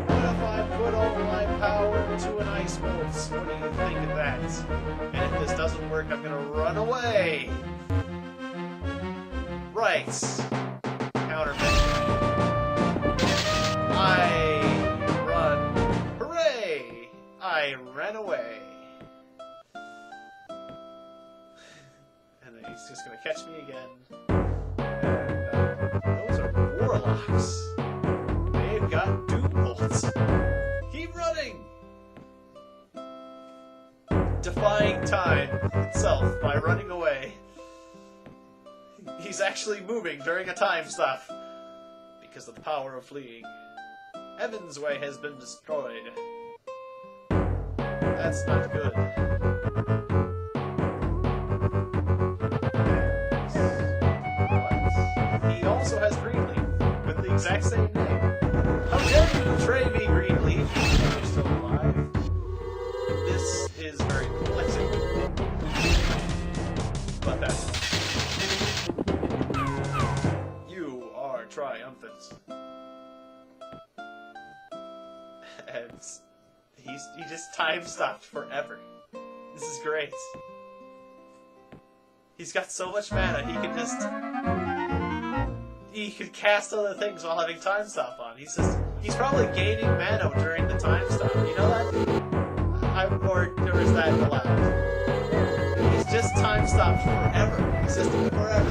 What if I put all my power into an ice bolt? What do you think of that? And if this doesn't work, I'm gonna run away! Right. Countermeasure. I run. Hooray! I ran away. And then he's just gonna catch me again. And those are warlocks. They've got doom bolts. Keep running! Defying time itself by running away. He's actually moving during a time stop because of the power of fleeing. Evan's way has been destroyed. That's not good. And he also has Greenleaf with the exact same name. How dare you betray me, Greenleaf? You're still alive. This is very perplexing. But that's fine. You are triumphant. And he just time stopped forever. This is great. He's got so much mana, he could cast other things while having time stop on. He's probably gaining mana during the time stop. You know that? Or is that allowed? He's just time stopped forever. He's just forever.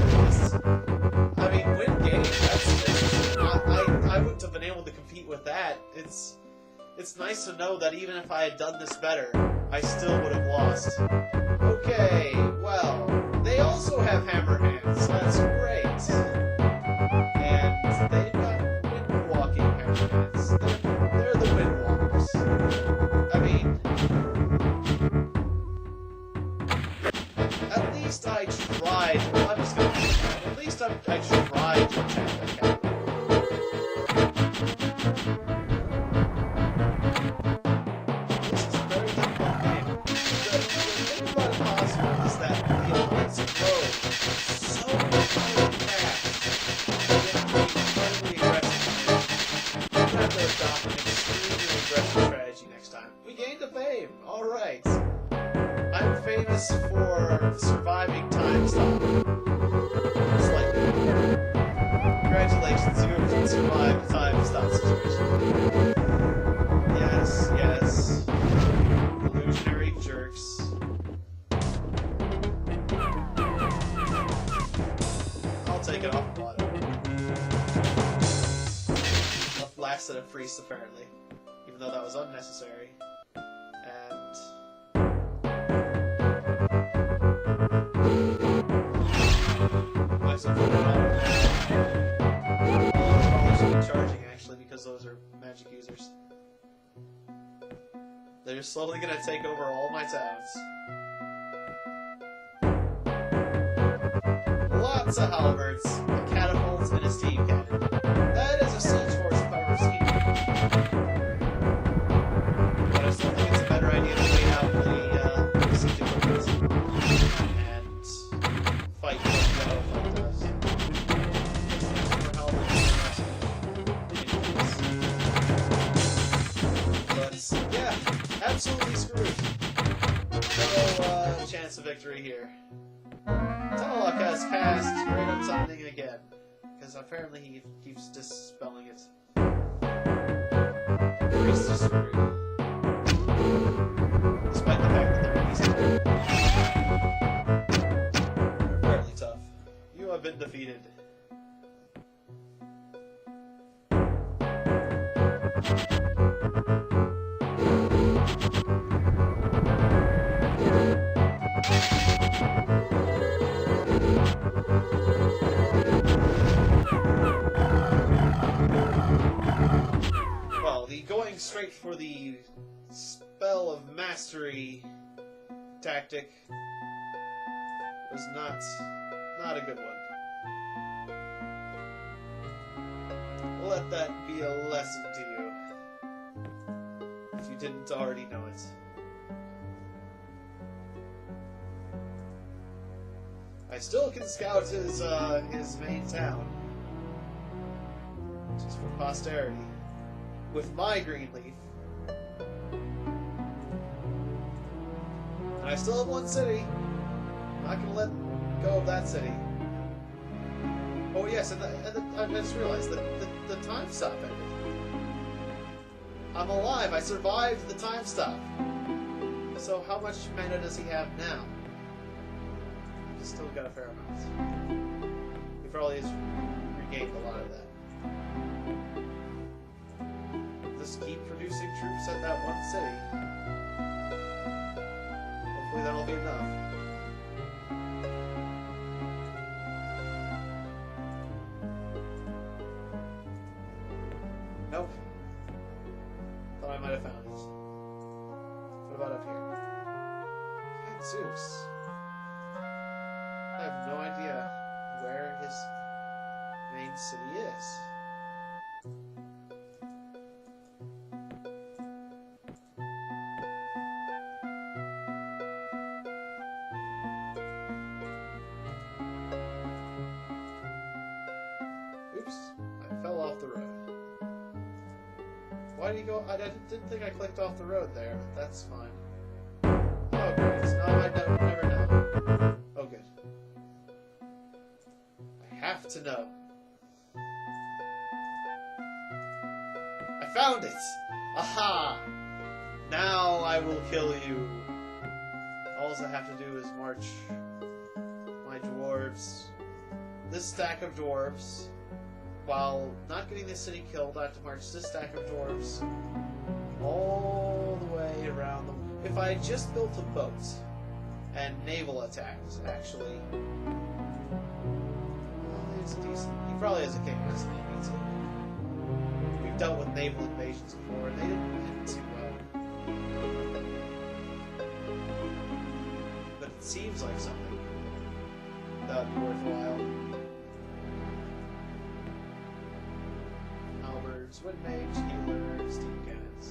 I mean, win game. I wouldn't have been able to compete with that. It's nice to know that even if I had done this better, I still would have lost. Okay, well, they also have hammer hands, so that's great. And they've got wind-walking hammer hands. They're the windwalkers. I mean, at least I tried. I'm just gonna. At least I tried to attack that cat. This is a very difficult game. The thing about Impossible is that the opponents grow so fast. They have to be incredibly aggressive. We'll have to adopt an extremely aggressive strategy next time. We gained a fame. All right. I'm famous for surviving time stop. Slightly. Congratulations, you have survived the time stop situation. Yes, yes. Illusionary jerks. I'll take it off the bottom. Enough lasted a freeze, apparently. Even though that was unnecessary. And... myself probably should be charging, actually, because those are magic users. They're just slowly gonna take over all my towns. Lots of halberds, a catapult, and a steam cannon. That is a siege force if I've ever seen it. But I still think it's a better idea to wait out the siege equipment and fight what does. But yeah, absolutely screwed. No chance of victory here. Talok has cast Great Unsummoning again, because apparently he keeps dispelling it. Priest is screwed. Despite the fact that they're easy. They're fairly tough. You have been defeated. Well, the going straight straight for the spell of mastery tactic was not a good one. Let that be a lesson to you, if you didn't already know it. I still can scout his main town, just for posterity, with my green leaf. And I still have one city. I'm not gonna let go of that city. Oh yes, and I just realized that the time stop ended. I'm alive. I survived the time stop. So how much mana does he have now? He's still got a fair amount. He probably has regained a lot of that. Just keep producing troops at that one city. Hopefully that'll be enough. Nope. Thought I might have found it. What about up here? Zeus. I have no idea where his main city is. Oops, I fell off the road. Why did he go? I didn't think I clicked off the road there, but that's fine. Oh, great. No, I never know. Oh, good. I have to know. I found it! Aha! Now I will kill you. All I have to do is march my dwarves. This stack of dwarves. While not getting this city killed, I have to march this stack of dwarves all the way around them. If I had just built a boat and naval attacked, actually, well, he's decent. He probably has a king as navy too. We've dealt with naval invasions before, and they didn't end too well. But it seems like something that would be worthwhile. Wind mage, healers, steam cannons.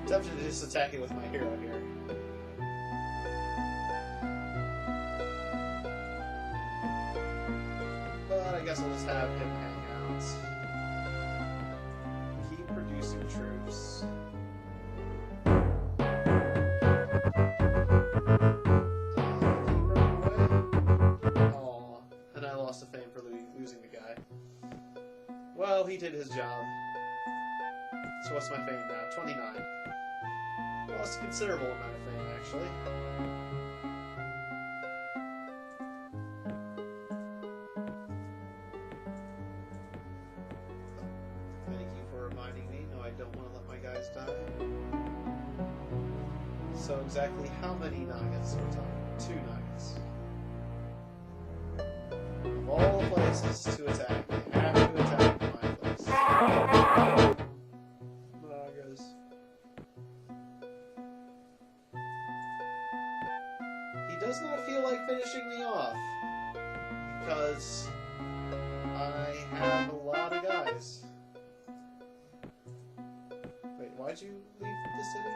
Tempted to just attack it with my hero here. But I guess I'll just have him hang out. Keep producing troops. Keep running away. Aw, and I lost a fame for losing the guy. Well, he did his job. So what's my fame now? 29. Lost a considerable amount of fame, actually. Thank you for reminding me. No, I don't want to let my guys die. So exactly how many nuggets are we talking? 2 nuggets. Of all the places to attack, they have to attack. Nagas. He does not feel like finishing me off because I have a lot of guys. Wait, why'd you leave the city?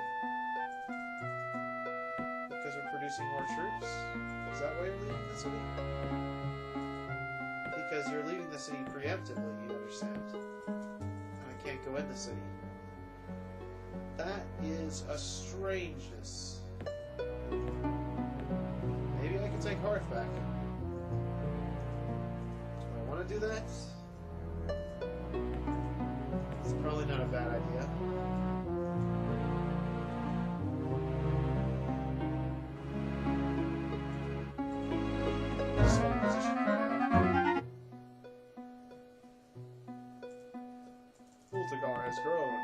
Because we're producing more troops? Is that why you're leaving the city? Because you're leaving the city preemptively, you understand. I can't go in the city. That is a strangeness. Maybe I can take Hearth back. Do I want to do that? It's probably not a bad idea. Just hold position for now. Ultigar has grown.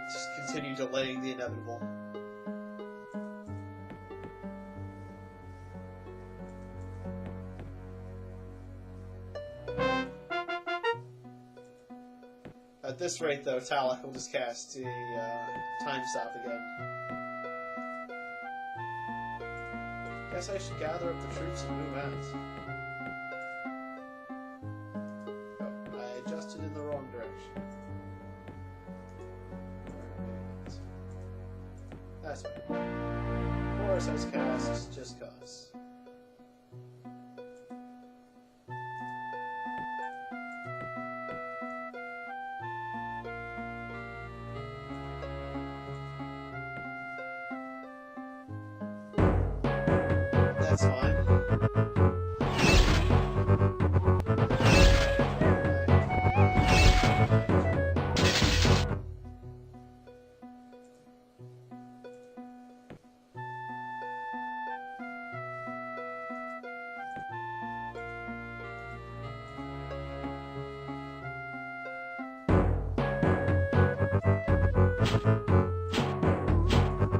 Just continue delaying the inevitable. At this rate, though, Talak will just cast a time stop again. Guess I should gather up the troops and move out. Oh, I adjusted in the wrong direction. That's fine. Horus has cast just cause. That's fine.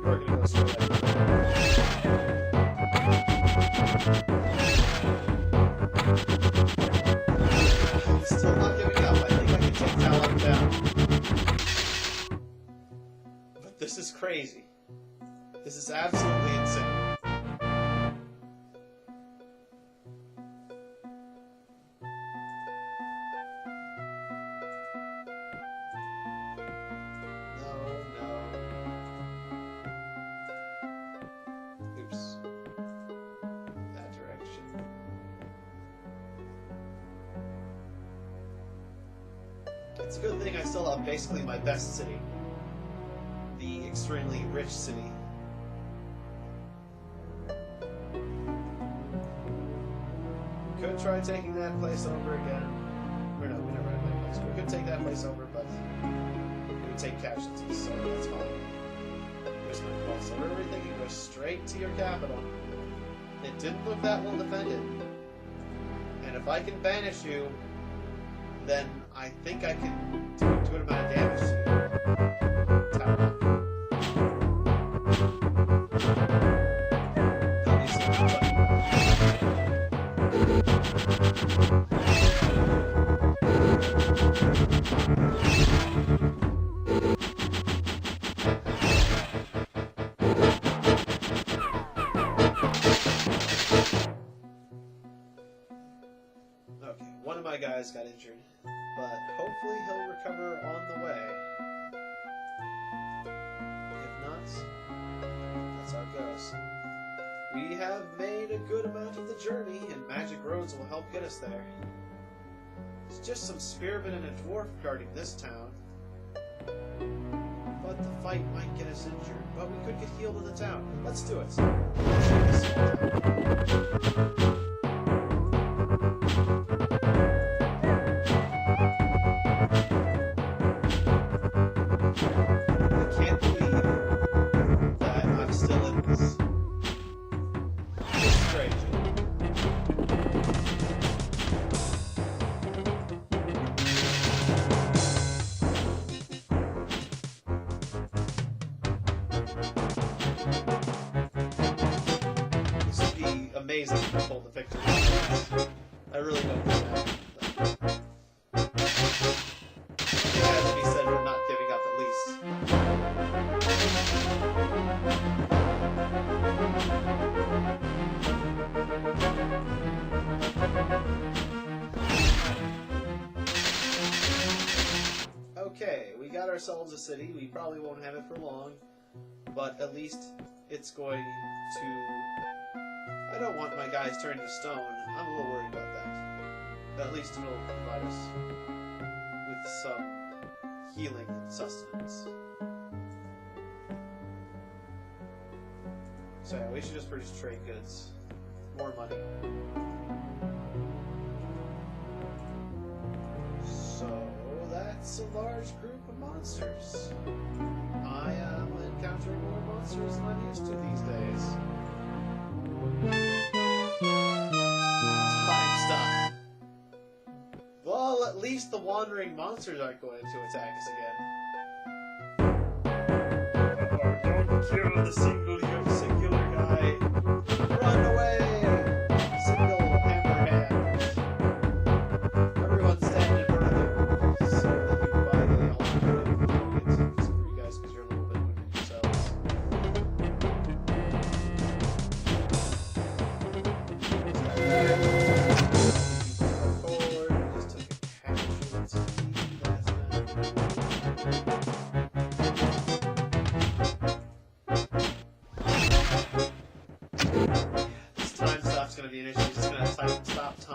You're gonna go straight ahead. Still not giving up. I think I can take Talon down. But this is crazy. This is absolutely insane. No. Oops. That direction. It's a good thing I still have basically my best city. The extremely rich city. Could try taking that place over again. Or no, we never had that place. We could take that place over, but it would take casualties, so that's fine. There's no cross over everything. You go straight to your capital. It didn't look that well defended. And if I can banish you, then I think I can do a good amount of damage to you. Tower. At least I'm talking about. Okay, one of my guys got injured, but hopefully he'll recover on the way. If not, that's how it goes. We have made a good amount of the journey, and magic roads will help get us there. It's just some spearmen and a dwarf guarding this town. But the fight might get us injured, but we could get healed in the town. Let's do it. I can't believe that I'm still in this. It's strange. This would be amazing if I pulled the victory. I really don't think that. It has to be said we're not giving up at least. Okay, we got ourselves a city. We probably won't have it for long, but at least it's going to... I don't want my guys turned to stone. I'm a little worried about that. But at least it'll provide us with some healing and sustenance. So yeah, we should just produce trade goods. More money. So that's a large group of monsters. I am encountering more monsters than I'm used to these days. Time stop. Well, at least the wandering monsters aren't going to attack us again. Or don't kill the singular guy. Run away! Single hammerhand. Everyone stand in front of him so that you can buy the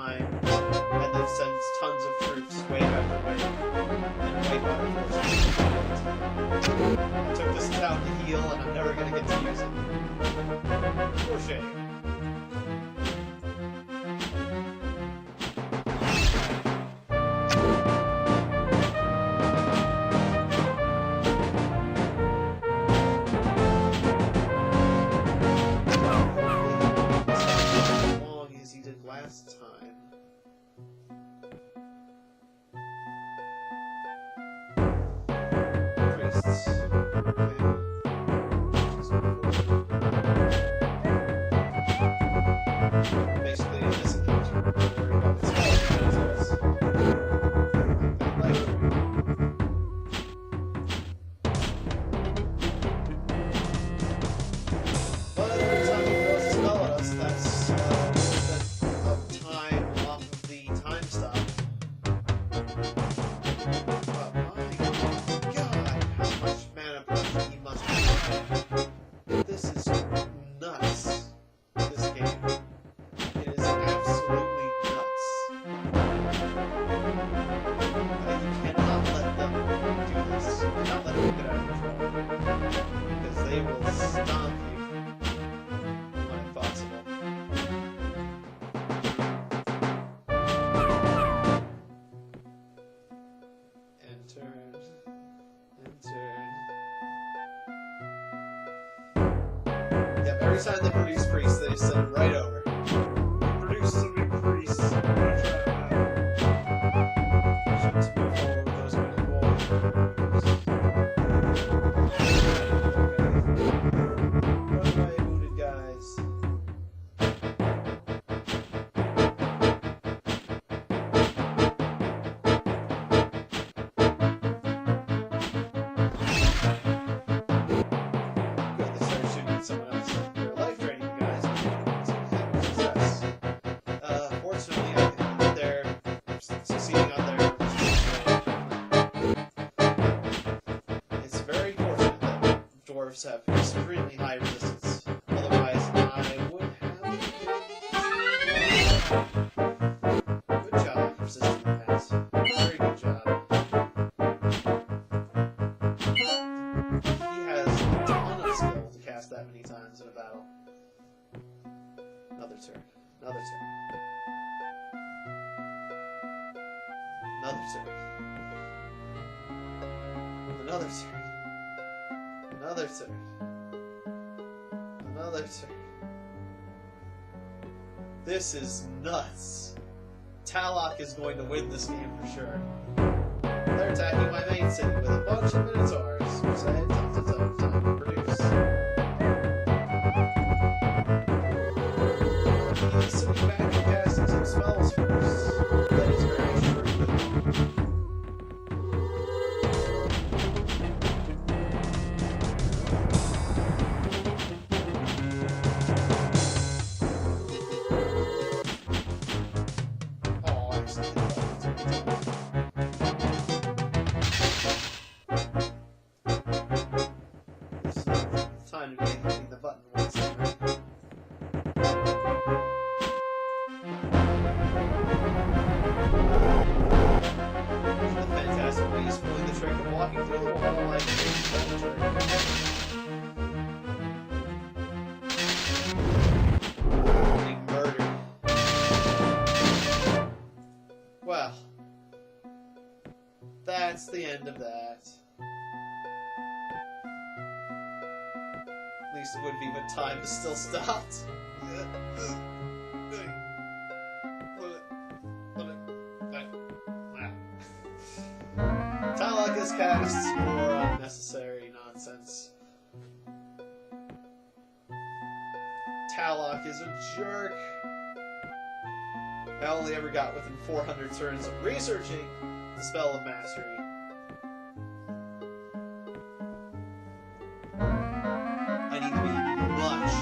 time, and they've sent tons of troops wave after wave, and wipe out forces. I took this town to heal, and I'm never gonna get to use it. For shame. Last time. Priests. Basically, in this encounter, we got the spells. But every time he throws a spell at us, that's time off of the time stop. But my god, how much mana production he must have. This is nuts. This game. It is absolutely nuts. And you cannot let them do this. You cannot let them get out of control. Because they will stomp you when possible. Yep, every time they produce priests, they just send it right over. Produce so many priests. I'm gonna try that. Shouldn't move forward with those many walls. Run away, wounded guys. Someone else. They're life draining, you guys. Success. Fortunately, I think they're succeeding on their. It's very fortunate that dwarves have extremely high resistance. Otherwise, I would have. Good job, resisting the pass. Very good job. He has a ton of skill to cast that many times in a battle. Another turn. Another turn. Another turn. Another turn. Another turn. Another turn. This is nuts. Talok is going to win this game for sure. They're attacking my main city with a bunch of minotaurs. Which I had tons of time to produce. He's sitting back and casting some spells first. That is very shrewd. Oh, excellent. This is time to be hitting the button once I'm ready. Fantastic way he's pulling the trick of walking through the wall like being murdered. Well, that's the end of that. At least it would be when time is still stopped. Talok is cast for unnecessary nonsense. Talok is a jerk. I only ever got within 400 turns of researching the spell of mastery. I need to be much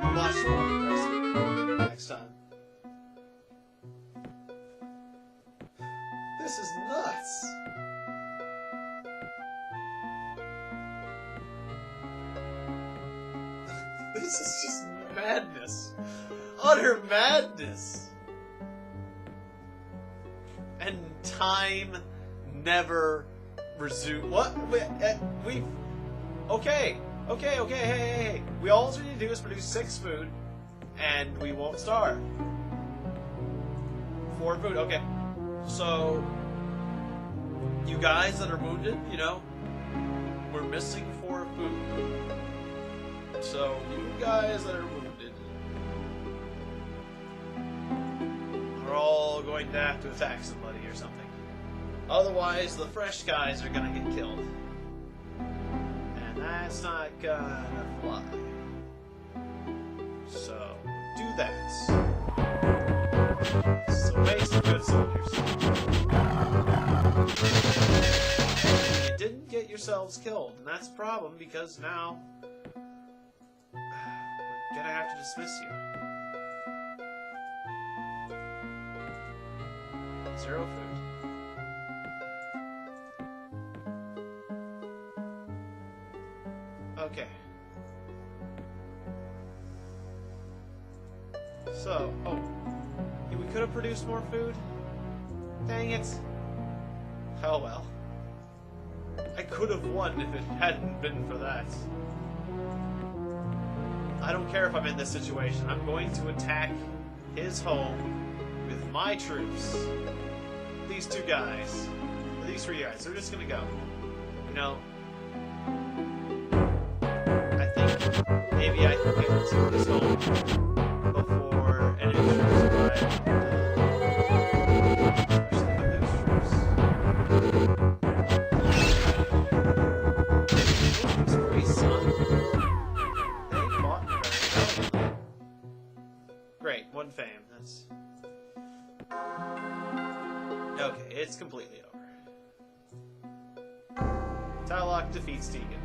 more aggressive next time. This is nuts. This is just madness. Utter madness. and time never resume. What? We okay, hey. We all we need to do is produce 6 food, and we won't starve. 4 food, okay. So, you guys that are wounded, you know, we're missing 4 food. So, you guys that are wounded are all going to have to attack somebody or something. Otherwise, the fresh guys are gonna get killed. And that's not gonna fly. So, do that. So make some good soldiers. You didn't get yourselves killed, and that's a problem because now we're gonna have to dismiss you. 0 food. Okay. So, oh. Yeah, we could have produced more food? Dang it. Oh well. I could have won if it hadn't been for that. I don't care if I'm in this situation. I'm going to attack his home with my troops. These 2 guys. These 3 guys. They're just gonna go. You know, I think maybe I can get to his home before any troops arrive. Great, 1 fame. That's okay. It's completely over. Talok defeats Tiegon.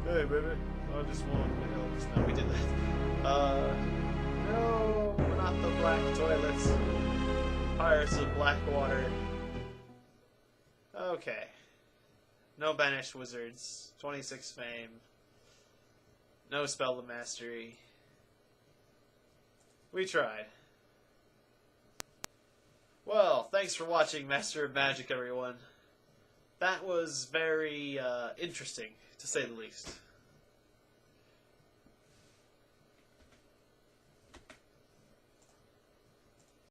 Hey, baby. I just wanted to help us. No, we did that. No, not the black toilets. Pirates of Blackwater. Okay. No banished wizards. 26 fame. No spell of mastery. We tried. Well, thanks for watching Master of Magic, everyone. That was very interesting, to say the least.